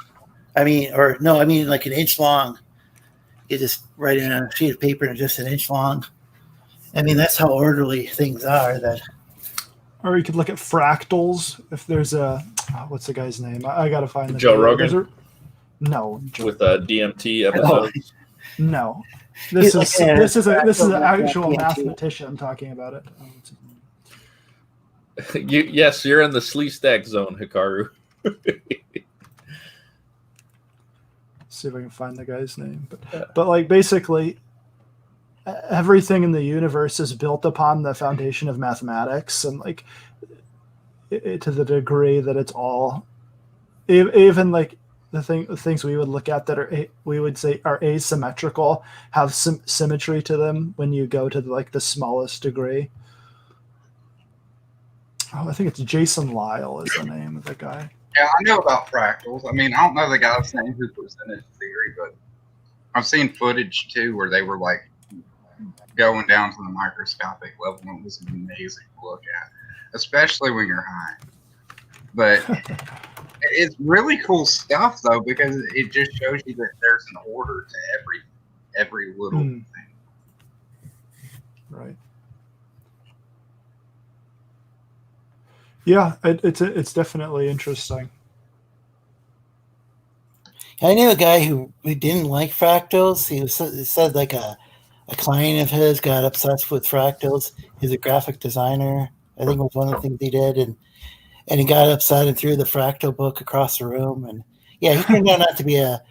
I mean like an inch long. You just write it on a sheet of paper and just an inch long. I mean, that's how orderly things are. Or you could look at fractals. If there's what's the guy's name? I gotta find the Joe Rogan. No, with a DMT episode. No, this is an actual mathematician talking about it. Yes, you're in the Sleestack zone, Hikaru. See if I can find the guy's name, but like basically everything in the universe is built upon the foundation of mathematics, and like to the degree that it's all, even like the things we would look at that we would say are asymmetrical have some symmetry to them when you go to like the smallest degree. Oh, I think it's Jason Lyle is the name of the guy. Yeah, I know about fractals. I mean, I don't know the guy's name who presented the theory, but I've seen footage too where they were like going down to the microscopic level, and it was amazing to look at, especially when you're high. But it's really cool stuff though, because it just shows you that there's an order to every little thing. Right. Yeah, it's definitely interesting. I knew a guy who didn't like fractals. He said like a client of his got obsessed with fractals. He's a graphic designer. I think it was one of the things he did, and he got upset and threw the fractal book across the room. And yeah, he turned out not to be a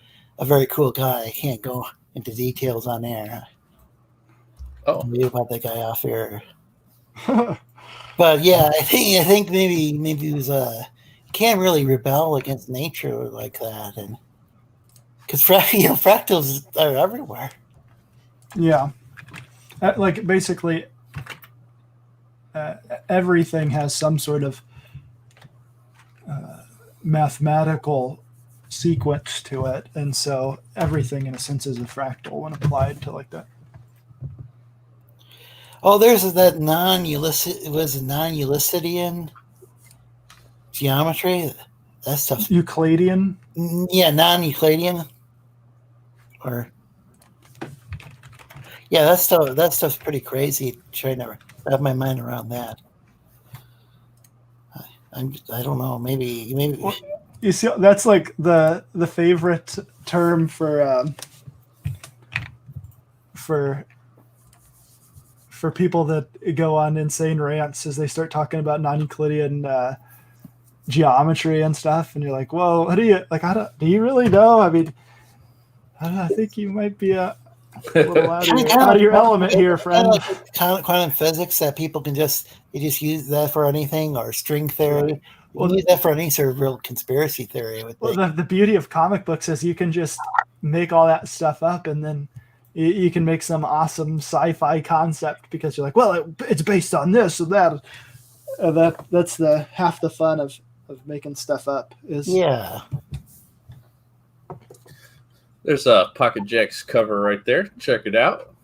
very cool guy. I can't go into details on air. Oh, maybe about that guy off air. But yeah, I think maybe he was you can't really rebel against nature like that, and because fractals are everywhere. Yeah, like basically everything has some sort of mathematical sequence to it, and so everything in a sense is a fractal when applied to like that. Oh, there's that non-Euclidean geometry. That stuff's Euclidean. Yeah, non-Euclidean. Or yeah, that stuff's pretty crazy. Trying to wrap my mind around that. I don't know. Maybe. Well, you see, that's like the favorite term for people that go on insane rants as they start talking about non-Euclidean geometry and stuff, and you're like, "Whoa, how do you like? Do you really know? I mean, I think you might be a little out of your element here, friend." Like quantum physics that people can just use that for anything, or string theory. Right. Well, use that for any sort of real conspiracy theory. Well, the beauty of comic books is you can just make all that stuff up, and then you can make some awesome sci-fi concept because you're like, well, it's based on this or that. That's the half the fun of making stuff up. Yeah. There's a Pocket Jack's cover right there. Check it out.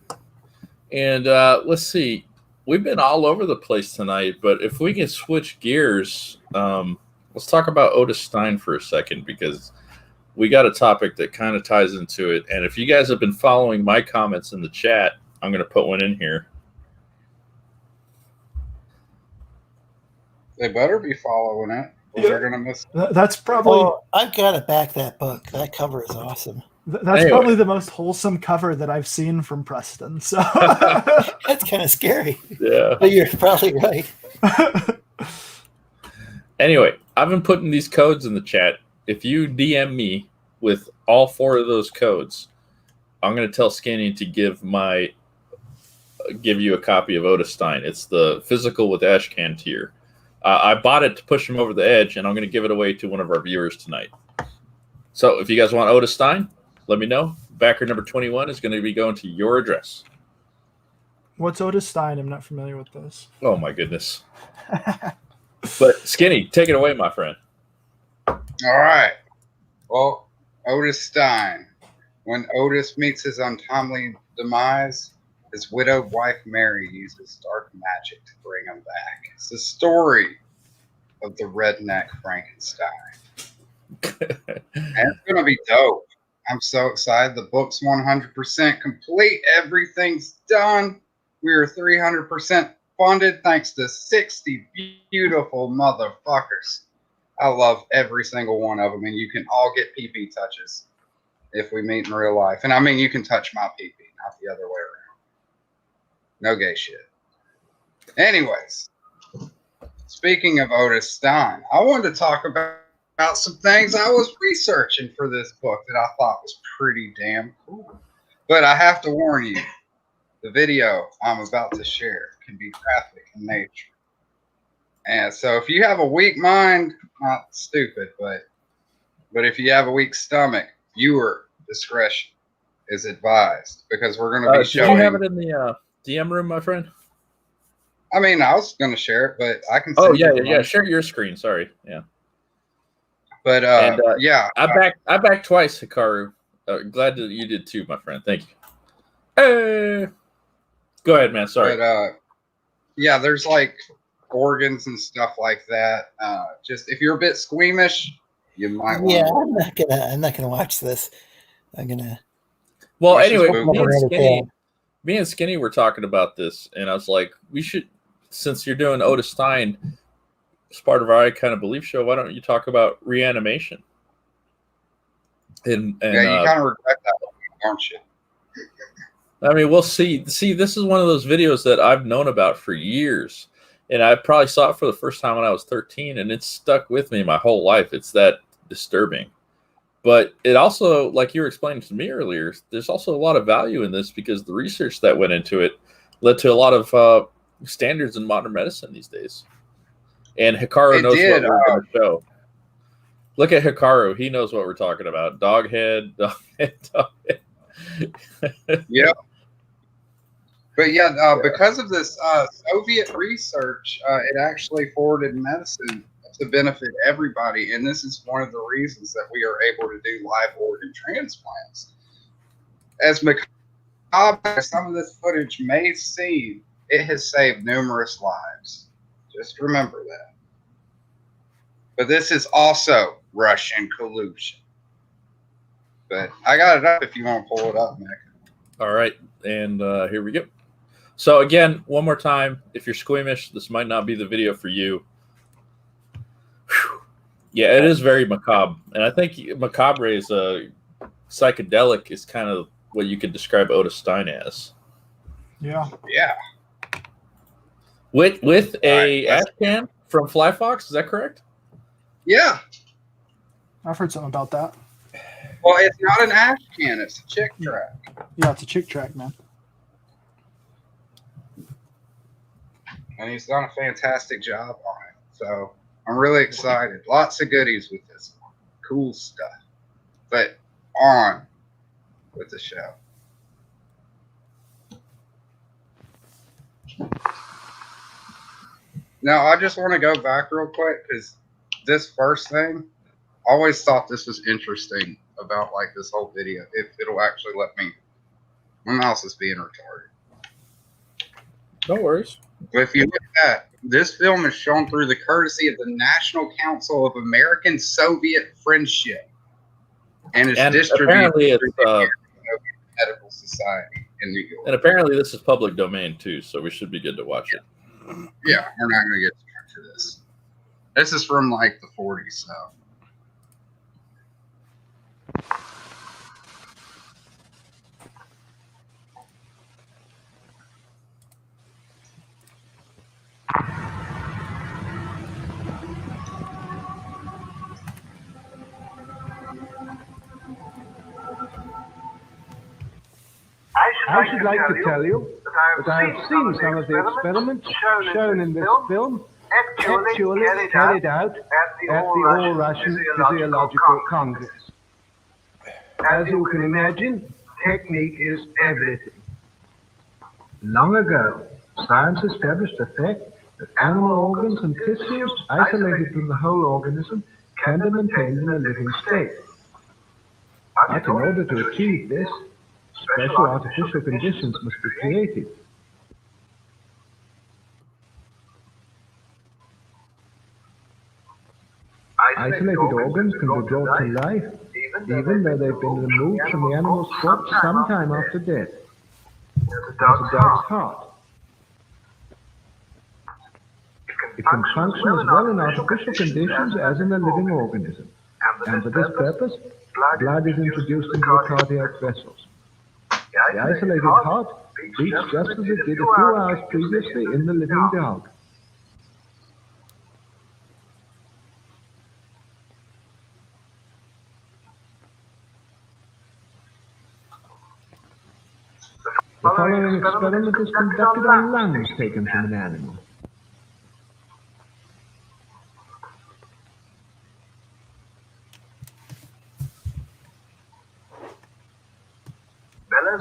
And let's see. We've been all over the place tonight, but if we can switch gears, let's talk about Otis Stein for a second, because we got a topic that kind of ties into it. And if you guys have been following my comments in the chat, I'm going to put one in here. They better be following it, or they're going to miss it. That's probably... Oh, I've got to back that book. That cover is awesome. That's probably the most wholesome cover that I've seen from Preston. So that's kind of scary. Yeah. But you're probably right. Anyway, I've been putting these codes in the chat. If you DM me with all 4 of those codes, I'm going to tell Skinny to give you a copy of Otis Stein. It's the physical with Ashcan tier. I bought it to push him over the edge, and I'm going to give it away to one of our viewers tonight. So if you guys want Otis Stein, let me know. Backer number 21 is going to be going to your address. What's Otis Stein? I'm not familiar with this. Oh, my goodness. But Skinny, take it away, my friend. All right. Well, Otis Stein. When Otis meets his untimely demise, his widowed wife Mary uses dark magic to bring him back. It's the story of the redneck Frankenstein. And it's going to be dope. I'm so excited. The book's 100% complete. Everything's done. We are 300% funded thanks to 60 beautiful motherfuckers. I love every single one of them, and you can all get PP touches if we meet in real life. And I mean, you can touch my PP, not the other way around. No gay shit. Anyways, speaking of Otis Stein, I wanted to talk about some things I was researching for this book that I thought was pretty damn cool. But I have to warn you, the video I'm about to share can be graphic in nature. And so if you have a weak mind, not stupid, but if you have a weak stomach, viewer discretion is advised, because we're going to be showing... Do you have it in the DM room, my friend? I mean, I was going to share it, but I can... Oh, yeah. Share your screen. Sorry. Yeah. But, yeah. I backed twice, Hikaru. Glad that you did too, my friend. Thank you. Hey! Go ahead, man. Sorry. But, yeah, there's like organs and stuff like that. Just if you're a bit squeamish, you might want to... I'm not gonna watch this. I'm gonna... Well, anyway, me and Skinny were talking about this, and I was like, we should, since you're doing Otis Stein as part of our I Kind of Believe show, why don't you talk about reanimation? And yeah, you kind of regret that, don't you? I mean, we'll see. See, this is one of those videos that I've known about for years, and I probably saw it for the first time when I was 13, and it's stuck with me my whole life. It's that disturbing. But it also, like you were explaining to me earlier, there's also a lot of value in this, because the research that went into it led to a lot of standards in modern medicine these days. And Hikaru knows what we're going to show. Look at Hikaru. He knows what we're talking about. Doghead. Yep. But yeah, because of this Soviet research, it actually forwarded medicine to benefit everybody. And this is one of the reasons that we are able to do live organ transplants. As macabre as some of this footage may seem, it has saved numerous lives. Just remember that. But this is also Russian collusion. But I got it up if you want to pull it up, Nick. All right, and here we go. So again, one more time, if you're squeamish, this might not be the video for you. Whew. Yeah, it is very macabre, and I think macabre is psychedelic is kind of what you could describe Otis Stein as. Yeah. Yeah. With a ash can from Fly Fox, is that correct? Yeah. I've heard something about that. Well, it's not an ash can; it's a chick track. Yeah, it's a chick track, man. And he's done a fantastic job on it. So I'm really excited. Lots of goodies with this one. Cool stuff. But on with the show. Now, I just want to go back real quick because this first thing, I always thought this was interesting about like this whole video. If it'll actually let me. My mouse is being retarded. No worries. But if you look at this film is shown through the courtesy of the National Council of American-Soviet Friendship and is distributed apparently through the American Medical Society in New York. And apparently this is public domain too, so we should be good to watch it. Yeah, we're not going to get into this. This is from like the 40s, so. I should like to tell you that I have seen some of the experiments shown in this film actually carried out at the All-Russian Physiological Congress. As you can imagine, technique is everything. Long ago, science established the fact that animal organs and tissues isolated from the whole organism can be maintained in a living state. But in order to achieve this, special artificial conditions must be created. Isolated organs can be brought to life, even though they've been removed from the animal's corpse sometime after death. As a dog's heart. It can function as well in artificial conditions as in a living organism. And for this purpose, blood is introduced into the cardiac vessels. The isolated heart beats just as it did a few hours previously in the living dog. The following experiment is conducted on lungs taken from an animal.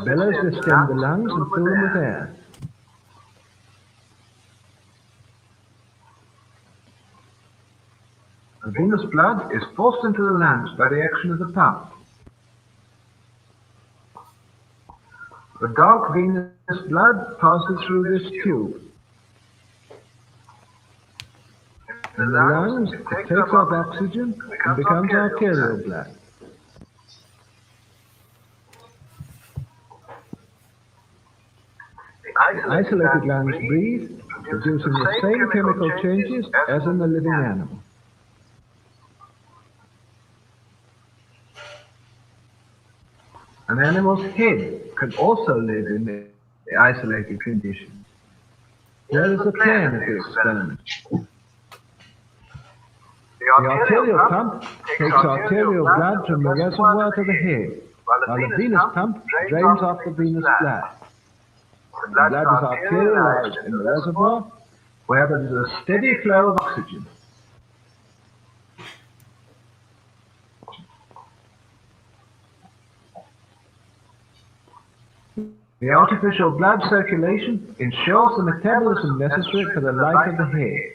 Bellows distend the lungs and fill them with air. The venous blood is forced into the lungs by the action of the pump. The dark venous blood passes through this tube. In the lungs, it takes up oxygen and becomes arterial blood. The isolated lungs breathe, producing the same chemical changes as in the living animal. An animal's head can also live in the isolated condition. Here is the plan of the experiment. The arterial pump takes arterial blood from the reservoir to the head, while the venous pump drains off the venous blood. The blood is arterialized in the reservoir, where there is a steady flow of oxygen. The artificial blood circulation ensures the metabolism necessary for the life of the head.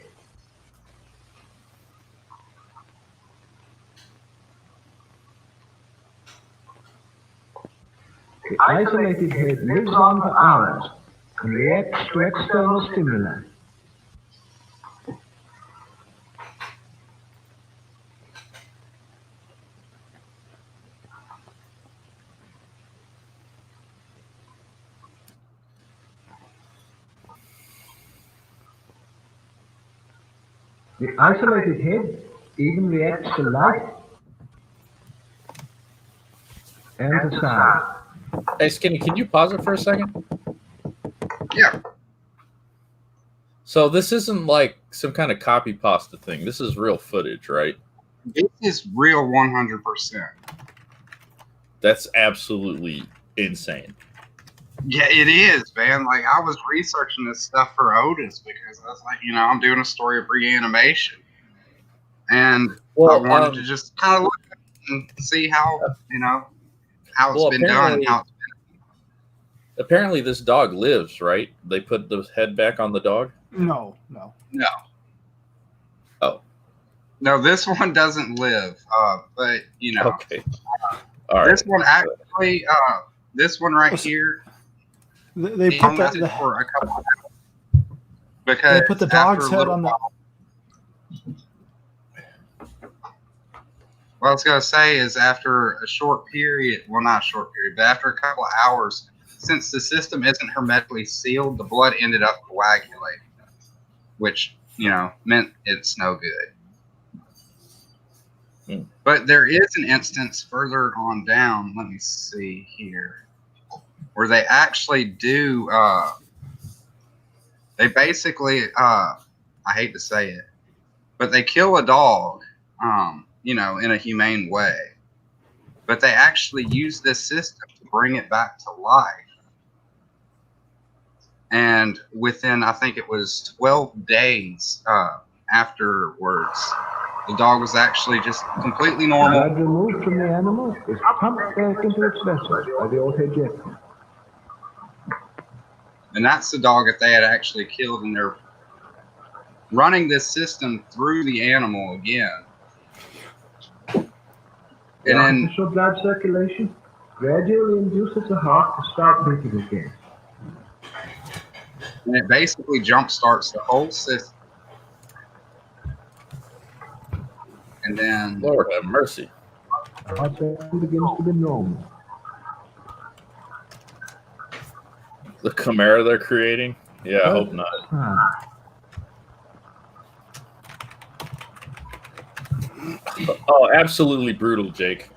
The isolated head lives on for hours, and reacts to external stimuli. The isolated head even reacts to light and to sound. Hey, Skinny, can you pause it for a second? Yeah. So this isn't like some kind of copy pasta thing. This is real footage, right? This is real 100%. That's absolutely insane. Yeah, it is, man. Like, I was researching this stuff for Otis because I was like, I'm doing a story of reanimation. And I wanted to just kind of look and see how, how it's been done and how it's been. Apparently this dog lives, right? They put the head back on the dog? No. Oh. No, this one doesn't live. But, Okay. All right. This one actually, this one right here, they put the for a couple of hours because they put the dog's head on the. What I was going to say is after a short period, well, not a short period, but after a couple of hours, since the system isn't hermetically sealed, the blood ended up coagulating, which, meant it's no good. But there is an instance further on down, let me see here, where they actually do, they basically, I hate to say it, but they kill a dog, in a humane way. But they actually use this system to bring it back to life. And within, I think it was 12 days afterwards, the dog was actually just completely normal. Blood removed from the animal is pumped back into its vessel by the autoinjector. And that's the dog that they had actually killed, and they're running this system through the animal again. The artificial blood circulation gradually induces the heart to start beating again. And it basically jump starts the whole system. And then Lord have mercy. The heart begins to be normal. The chimera they're creating? Yeah, I hope not. Oh, absolutely brutal, Jake.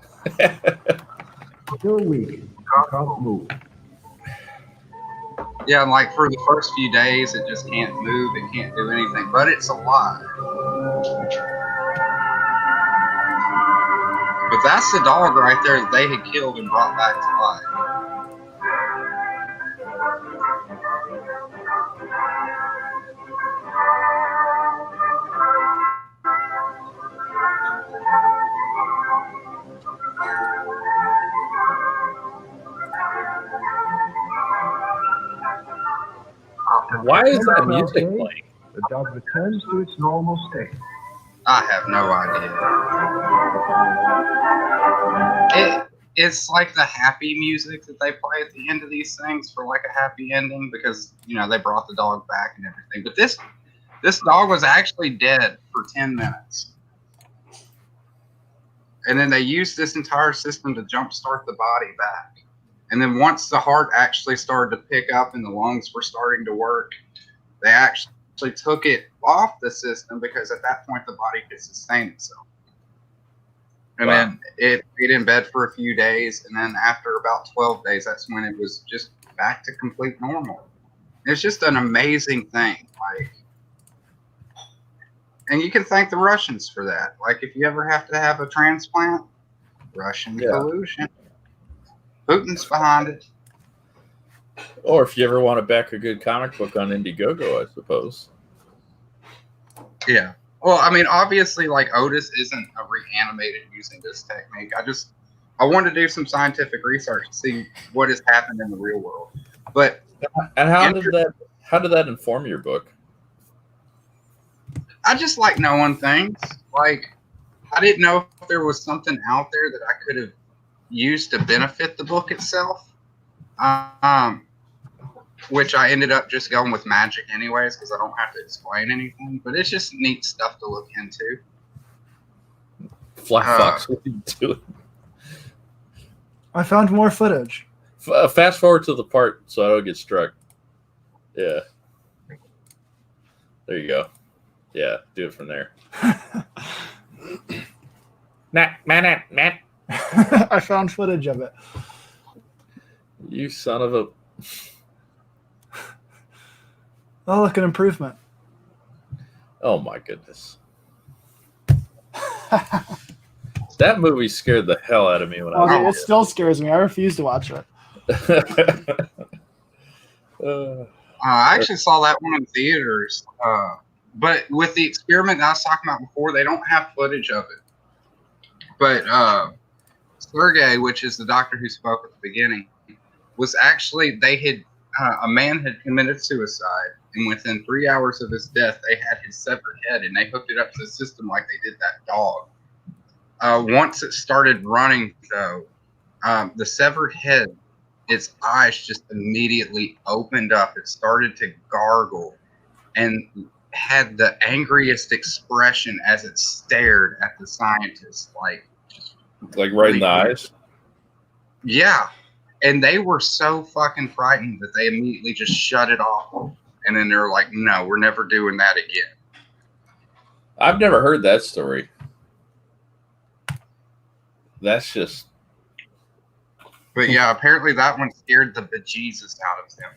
Still weak. Can't move. Yeah, and like for the first few days, it just can't move. It can't do anything, but it's alive. But that's the dog right there that they had killed and brought back to life. Why is that music playing? The dog returns to its normal state. I have no idea. It's like the happy music that they play at the end of these things for like a happy ending because, they brought the dog back and everything. But this dog was actually dead for 10 minutes. And then they used this entire system to jumpstart the body back. And then once the heart actually started to pick up and the lungs were starting to work, they actually took it off the system because at that point the body could sustain itself. And then it stayed in bed for a few days. And then after about 12 days, that's when it was just back to complete normal. It's just an amazing thing. And you can thank the Russians for that. Like if you ever have to have a transplant, Russian collusion. Putin's behind it. Or if you ever want to back a good comic book on Indiegogo, I suppose. Yeah. Well, I mean, obviously, like Otis isn't reanimated using this technique. I wanted to do some scientific research to see what has happened in the real world. But and how did that inform your book? I just like knowing things. Like I didn't know if there was something out there that I could have used to benefit the book itself. which I ended up just going with magic anyways because I don't have to explain anything. But it's just neat stuff to look into. Fly Fox, what are you doing? I found more footage. Fast forward to the part so I don't get struck. Yeah. There you go. Yeah, do it from there. Matt. I found footage of it. You son of a... Oh, look, an improvement. Oh, my goodness. That movie scared the hell out of me when I was it still scares me. I refuse to watch it. I actually saw that one in theaters. But with the experiment that I was talking about before, they don't have footage of it. But Sergey, which is the doctor who spoke at the beginning, was actually, a man had committed suicide, and within 3 hours of his death, they had his severed head, and they hooked it up to the system like they did that dog. Once it started running, though, the severed head, its eyes just immediately opened up. It started to gargle and had the angriest expression as it stared at the scientist, like right in the eyes. Yeah, and they were so fucking frightened that they immediately just shut it off, and then they're like, "No, we're never doing that again." I've never heard that story. That's just. But yeah, apparently that one scared the bejesus out of them,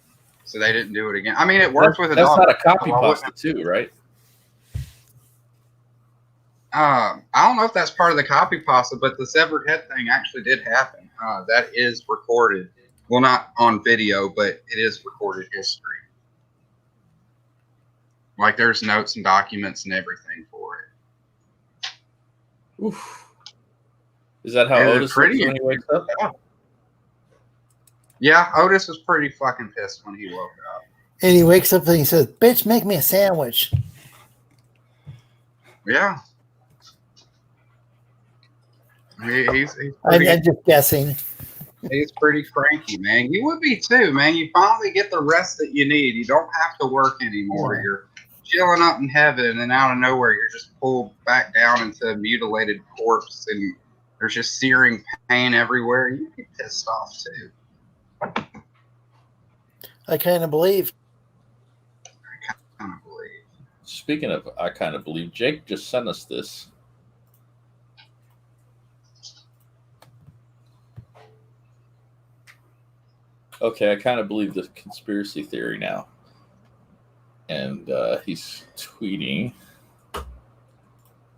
so they didn't do it again. I mean, it worked with a dog. That's not a copy pasta too, right? I don't know if that's part of the copy pasta, but the severed head thing actually did happen. That is recorded. Well, not on video, but it is recorded history. Like there's notes and documents and everything for it. Oof. Is that how Otis looks when he wakes up? Yeah, Otis was pretty fucking pissed when he woke up. And he wakes up and he says, "Bitch, make me a sandwich." Yeah. He's I'm just guessing. He's pretty cranky, man. You would be too, man. You finally get the rest that you need. You don't have to work anymore. Yeah. You're chilling up in heaven, and then out of nowhere, you're just pulled back down into a mutilated corpse, and there's just searing pain everywhere. You get pissed off too. I kind of believe. Speaking of, I kind of believe, Jake just sent us this. Okay, I kind of believe the conspiracy theory now. And he's tweeting,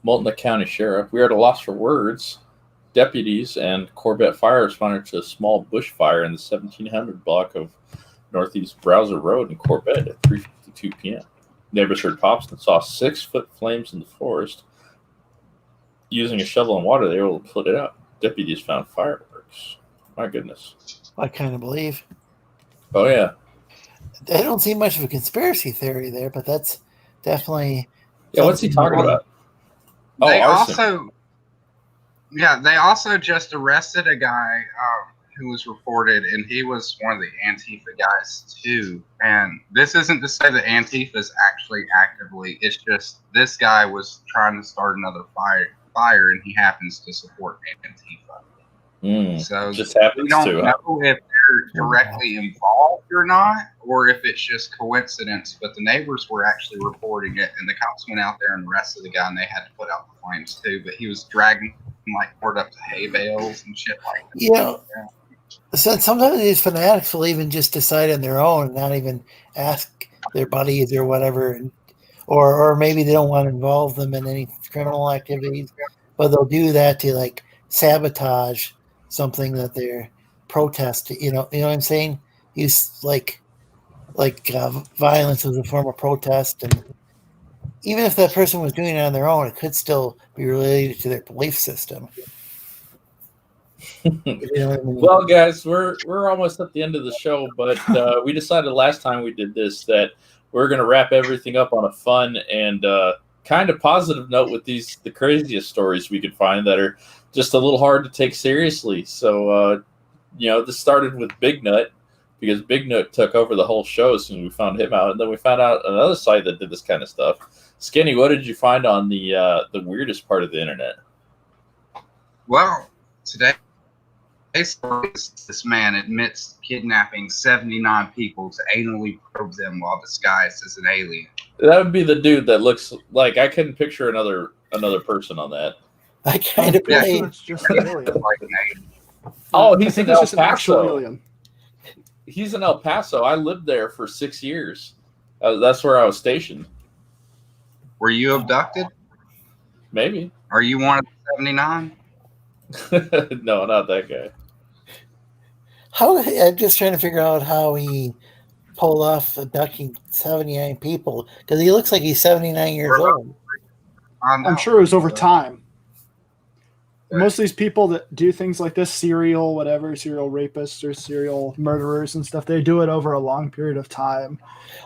Multnomah County Sheriff, we are at a loss for words. Deputies and Corbett Fire responded to a small bush fire in the 1700 block of Northeast Browser Road in Corbett at 3:52 p.m. Neighbors heard pops and saw 6-foot flames in the forest. Using a shovel and water, they were able to put it out. Deputies found fireworks. My goodness. I kind of believe. Oh, yeah. I don't see much of a conspiracy theory there, but that's definitely. Yeah, what's he talking about? Oh, they also just arrested a guy who was reported, and he was one of the Antifa guys too. And this isn't to say that Antifa is actually actively. It's just this guy was trying to start another fire, and he happens to support Antifa. So just happens we don't to, know if they're directly involved or not, or if it's just coincidence. But the neighbors were actually reporting it, and the cops went out there and arrested the guy, and they had to put out the flames too. But he was dragging like cord up to hay bales and shit like that. Yeah. So sometimes these fanatics will even just decide on their own and not even ask their buddies or whatever, or maybe they don't want to involve them in any criminal activities, but they'll do that to like sabotage something that they're protesting. You know what I'm saying? Use like violence as a form of protest, and even if that person was doing it on their own, it could still be related to their belief system. You know what I mean? Well, guys, we're almost at the end of the show, but we decided last time we did this that we're going to wrap everything up on a fun and kind of positive note with the craziest stories we could find that are just a little hard to take seriously. So, this started with Bignut, because Bignut took over the whole show as soon as we found him out, and then we found out another site that did this kind of stuff. Skinny, what did you find on the weirdest part of the internet? Well, today this man admits kidnapping 79 people to anally probe them while disguised as an alien. That would be the dude that looks like, I couldn't picture another person on that. I kind of believe it's just an alien. Oh, I he's think in it's El just an actual Paso. alien. He's in El Paso. I lived there for 6 years. That's where I was stationed. Were you abducted? Maybe. Are you one of the 79? No, not that guy. I'm just trying to figure out how he pulled off abducting 79 people, because he looks like he's 79 years old. I'm sure it was over time. Most of these people that do things like this, serial rapists or serial murderers and stuff, they do it over a long period of time.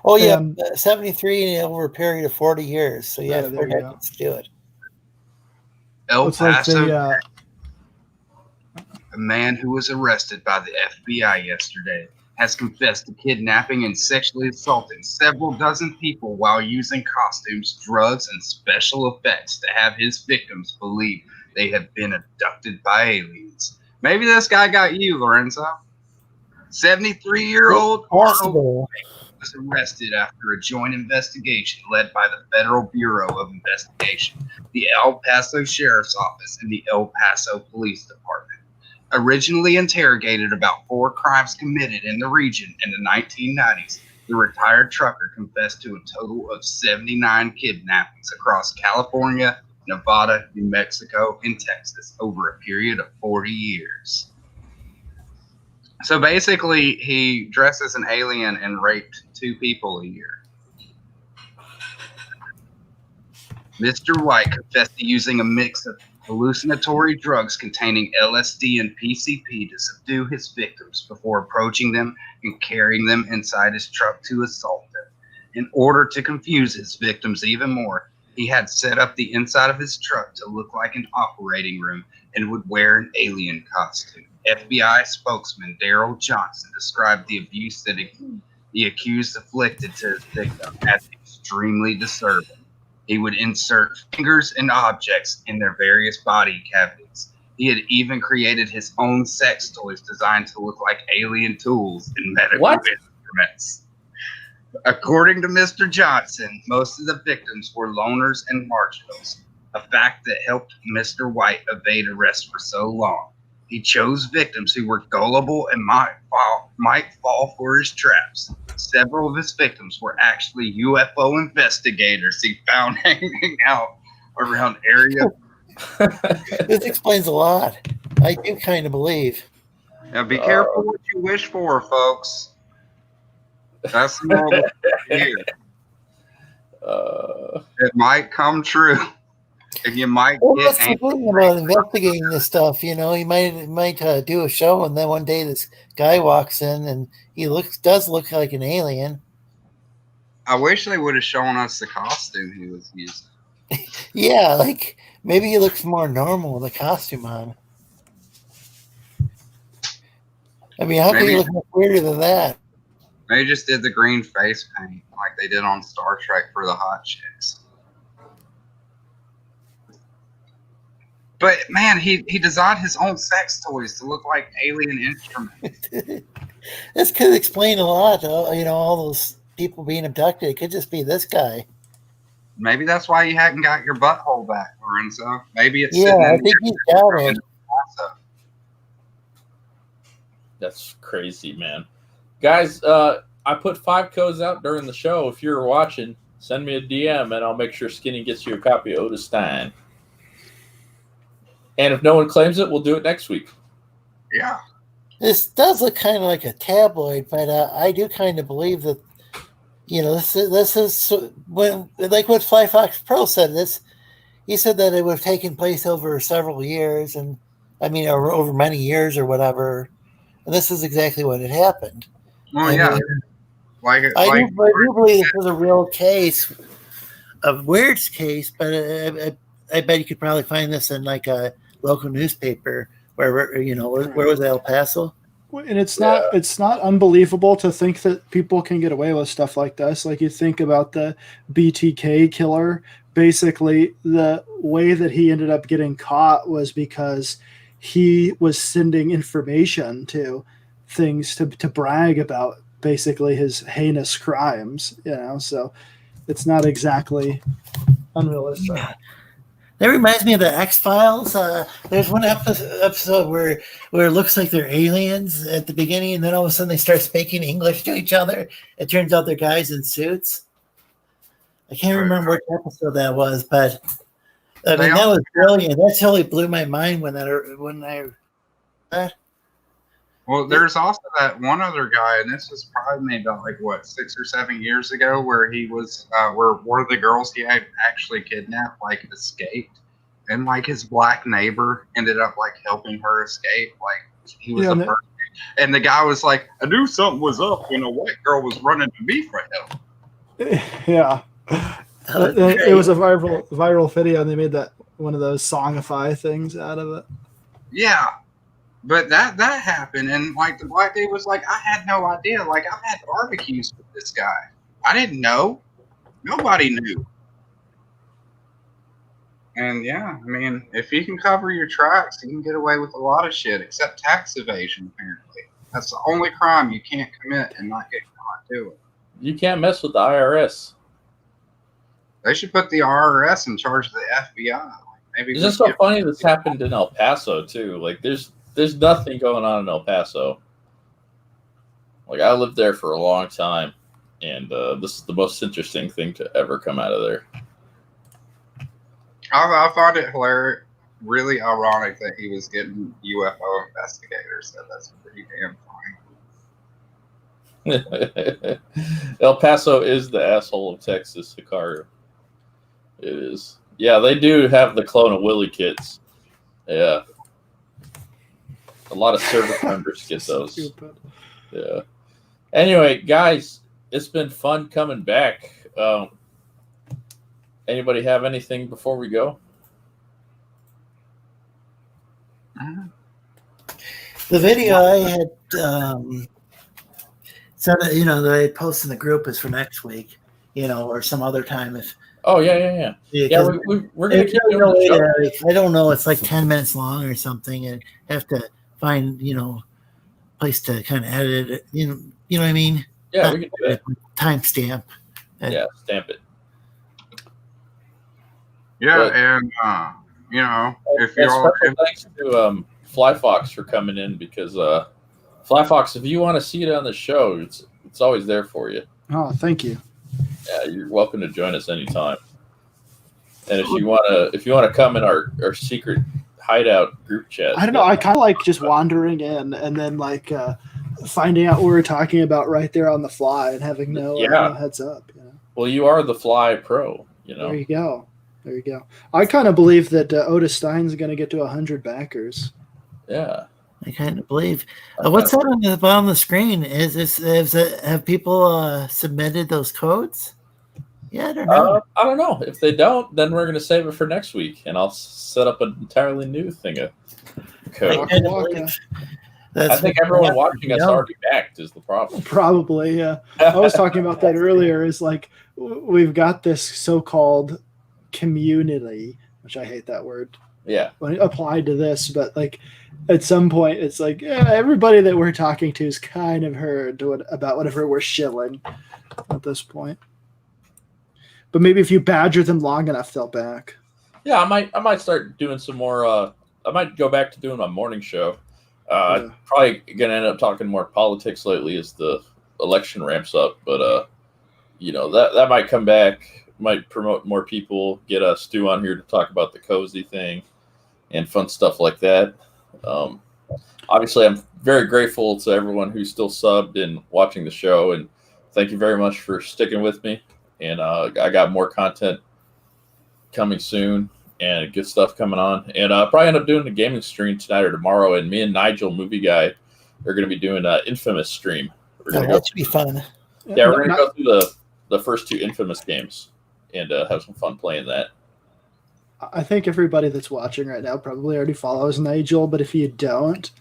Oh, yeah, 73 over a period of 40 years. So, yeah, there you go. let's do it. El It's like Paso, a man who was arrested by the FBI yesterday has confessed to kidnapping and sexually assaulting several dozen people while using costumes, drugs, and special effects to have his victims believe they have been abducted by aliens. Maybe this guy got you, Lorenzo. 73-year-old Arnold was arrested after a joint investigation led by the Federal Bureau of Investigation, the El Paso Sheriff's Office, and the El Paso Police Department. Originally interrogated about 4 crimes committed in the region in the 1990s, the retired trucker confessed to a total of 79 kidnappings across California, Nevada, New Mexico, and Texas over a period of 40 years. So basically, he dressed as an alien and raped 2 people a year. Mr. White confessed to using a mix of hallucinatory drugs containing LSD and PCP to subdue his victims before approaching them and carrying them inside his truck to assault them. In order to confuse his victims even more, he had set up the inside of his truck to look like an operating room and would wear an alien costume. FBI spokesman Daryl Johnson described the abuse that the accused inflicted to his victim as extremely disturbing. He would insert fingers and objects in their various body cavities. He had even created his own sex toys designed to look like alien tools and medical instruments. According to Mr. Johnson, most of the victims were loners and marginals, a fact that helped Mr. White evade arrest for so long. He chose victims who were gullible and might fall for his traps. Several of his victims were actually UFO investigators he found hanging out around area. This explains a lot. I do kind of believe. Now be careful what you wish for, folks. That's the moral here. It might come true. And you might that's the thing about investigating this stuff. You know, you might do a show, and then one day this guy walks in, and he does look like an alien. I wish they would have shown us the costume he was using. Yeah, like maybe he looks more normal with a costume on. I mean, how can he look more weirder than that? They just did the green face paint like they did on Star Trek for the hot chicks. But man, he designed his own sex toys to look like alien instruments. This could explain a lot. You know, all those people being abducted. It could just be this guy. Maybe that's why you hadn't got your butthole back, Lorenzo. Maybe it's I think he's got it. That's crazy, man. Guys, I put 5 codes out during the show. If you're watching, send me a DM, and I'll make sure Skinny gets you a copy of Otis Stein. And if no one claims it, we'll do it next week. Yeah. This does look kind of like a tabloid, but I do kind of believe that, you know, this is when, like what Fly Fox Pro said. He said that it would have taken place over several years, and I mean over many years or whatever. And this is exactly what had happened. Oh yeah. I do believe this was a real case, a weird case, but I bet you could probably find this in like a local newspaper where, you know, where was it, El Paso? And it's not unbelievable to think that people can get away with stuff like this. Like you think about the BTK killer. Basically, the way that he ended up getting caught was because he was sending information to things to brag about basically his heinous crimes. So it's not exactly unrealistic. That reminds me of the X-Files. There's one episode where it looks like they're aliens at the beginning, and then all of a sudden they start speaking English to each other. It turns out they're guys in suits. I can't remember which episode that was, but I mean that was brilliant. That totally blew my mind when I. Well, there's also that one other guy, and this was probably made about 6 or 7 years ago, where he was where one of the girls he had actually kidnapped escaped, and his black neighbor ended up helping her escape. He was a person, and the guy was like, "I knew something was up when a white girl was running to me for help." Yeah, it was a viral video, and they made that one of those songify things out of it. Yeah. But that happened, and the black dude was like, I had no idea. I've had barbecues with this guy. I didn't know. Nobody knew. And yeah, I mean, if you can cover your tracks, you can get away with a lot of shit, except tax evasion, apparently. That's the only crime you can't commit and not get caught doing. You can't mess with the IRS. They should put the IRS in charge of the FBI. Maybe it's just so funny this happened in El Paso, too. There's nothing going on in El Paso. I lived there for a long time, and this is the most interesting thing to ever come out of there. I find it hilarious, really ironic that he was getting UFO investigators. So that's pretty damn funny. El Paso is the asshole of Texas, Hikaru. It is. Yeah, they do have the Clone of Willie kits. Yeah. A lot of service members get those. Stupid. Yeah. Anyway, guys, it's been fun coming back. Anybody have anything before we go? The video I had said that that I posted in the group is for next week, or some other time if. Oh yeah. Yeah, we're gonna keep doing the show. I don't know. It's 10 minutes long or something, and have to find place to kind of edit it. You know what I mean? Yeah, we can do that. Timestamp. Yeah, stamp it. Yeah, but, and if you're thanks to Fly Fox for coming in, because Fly Fox, if you want to see it on the show, it's always there for you. Oh, thank you. Yeah, you're welcome to join us anytime. And if you wanna come in our secret hideout group chat. I don't know. I kind of like just wandering in and then finding out what we're talking about right there on the fly and having no heads up. Well, you are the Fly Pro. There you go. I kind of believe that Otis Stein's going to get to 100 backers. Yeah, I kind of believe. What's that on the bottom of the screen? Have people submitted those codes? Yeah, I don't know. I don't know. If they don't, then we're going to save it for next week, and I'll set up an entirely new thing of code. I think everyone watching us already backed is the problem. Probably, yeah. I was talking about that earlier. Is we've got this so-called community, which I hate that word. Yeah. When applied to this, but at some point, it's everybody that we're talking to is kind of heard about whatever we're shilling at this point. But maybe if you badger them long enough, they'll back. Yeah, I might start doing some more. I might go back to doing my morning show. Probably gonna end up talking more politics lately as the election ramps up. But that might come back. Might promote more people. Get Stu on here to talk about the cozy thing and fun stuff like that. Obviously, I'm very grateful to everyone who's still subbed and watching the show, and thank you very much for sticking with me. And I got more content coming soon and good stuff coming on. And I'll probably end up doing a gaming stream tonight or tomorrow. And me and Nigel, Movie Guy, are going to be doing an Infamous stream. That should be fun. Yeah, we're going to go through the first two Infamous games and have some fun playing that. I think everybody that's watching right now probably already follows Nigel, but if you don't,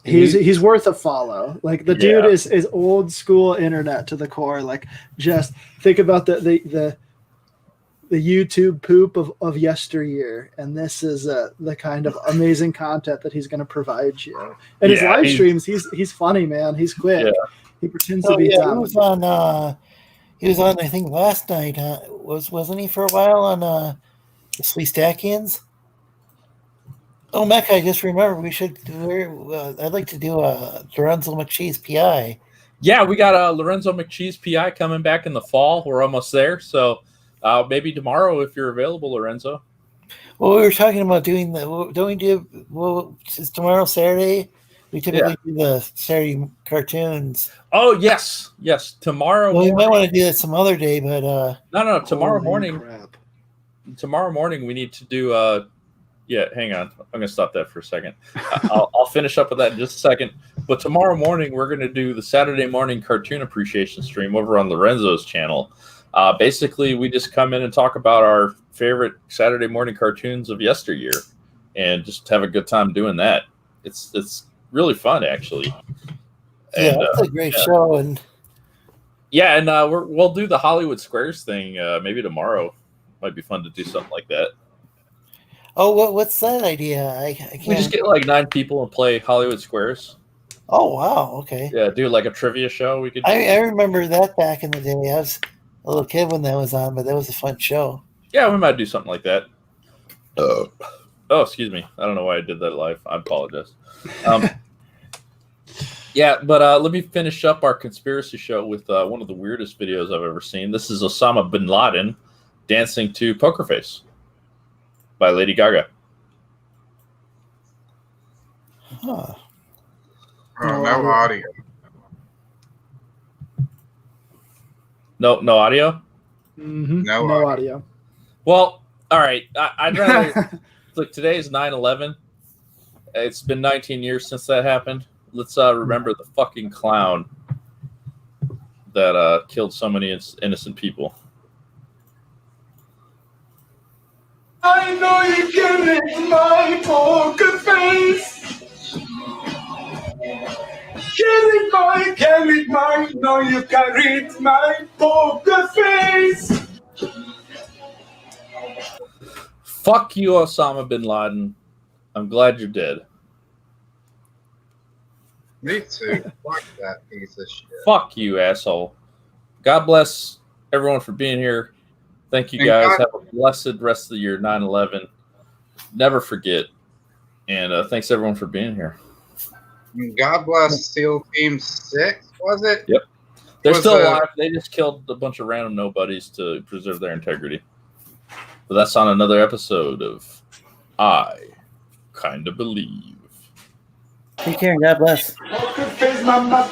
He's worth a follow. Like the dude is old school internet to the core. Like just think about the YouTube poop of yesteryear, and this is the kind of amazing content that he's going to provide you. And his live streams, he's funny, man. He's quick. Yeah. He pretends to be dumb. He was on I think last night. Wasn't he for a while on the Sleestakians? Oh, Mecca, I just remember I'd like to do a Lorenzo McCheese PI. Yeah, we got a Lorenzo McCheese PI coming back in the fall. We're almost there. So maybe tomorrow if you're available, Lorenzo. Well, we were talking about doing is tomorrow Saturday? We typically do the Saturday cartoons. Oh, yes. Tomorrow morning. We might want to do that some other day, but... No, tomorrow morning. Crap. Tomorrow morning we need to do... Yeah, hang on. I'm going to stop that for a second. I'll finish up with that in just a second. But tomorrow morning, we're going to do the Saturday morning cartoon appreciation stream over on Lorenzo's channel. Basically, we just come in and talk about our favorite Saturday morning cartoons of yesteryear and just have a good time doing that. It's really fun, actually. Yeah, that's a great show. And we'll do the Hollywood Squares thing maybe tomorrow. Might be fun to do something like that. Oh, what's that idea? I can't... We just get like 9 people and play Hollywood Squares. Oh, wow. Okay. Yeah, do like a trivia show. We could. I remember that back in the day. I was a little kid when that was on, but that was a fun show. Yeah, we might do something like that. Oh, excuse me. I don't know why I did that live. I apologize. But let me finish up our conspiracy show with one of the weirdest videos I've ever seen. This is Osama bin Laden dancing to Poker Face by Lady Gaga. Huh. No audio. No audio? Mm-hmm. No audio. Well, all right. I'd rather... Look, today is 9/11. It's been 19 years since that happened. Let's remember the fucking clown that killed so many innocent people. I know you can read my poker face. Can read my, no, you can read my poker face. Fuck you, Osama bin Laden. I'm glad you're dead. Me too. Fuck that piece of shit. Fuck you, asshole. God bless everyone for being here. Thank you, guys. Have a blessed rest of the year, 9/11. Never forget. And thanks, everyone, for being here. God bless SEAL Team 6, was it? Yep. They're still alive. They just killed a bunch of random nobodies to preserve their integrity. But that's on another episode of I Kinda Believe. Take care and God bless. Poker face, mama.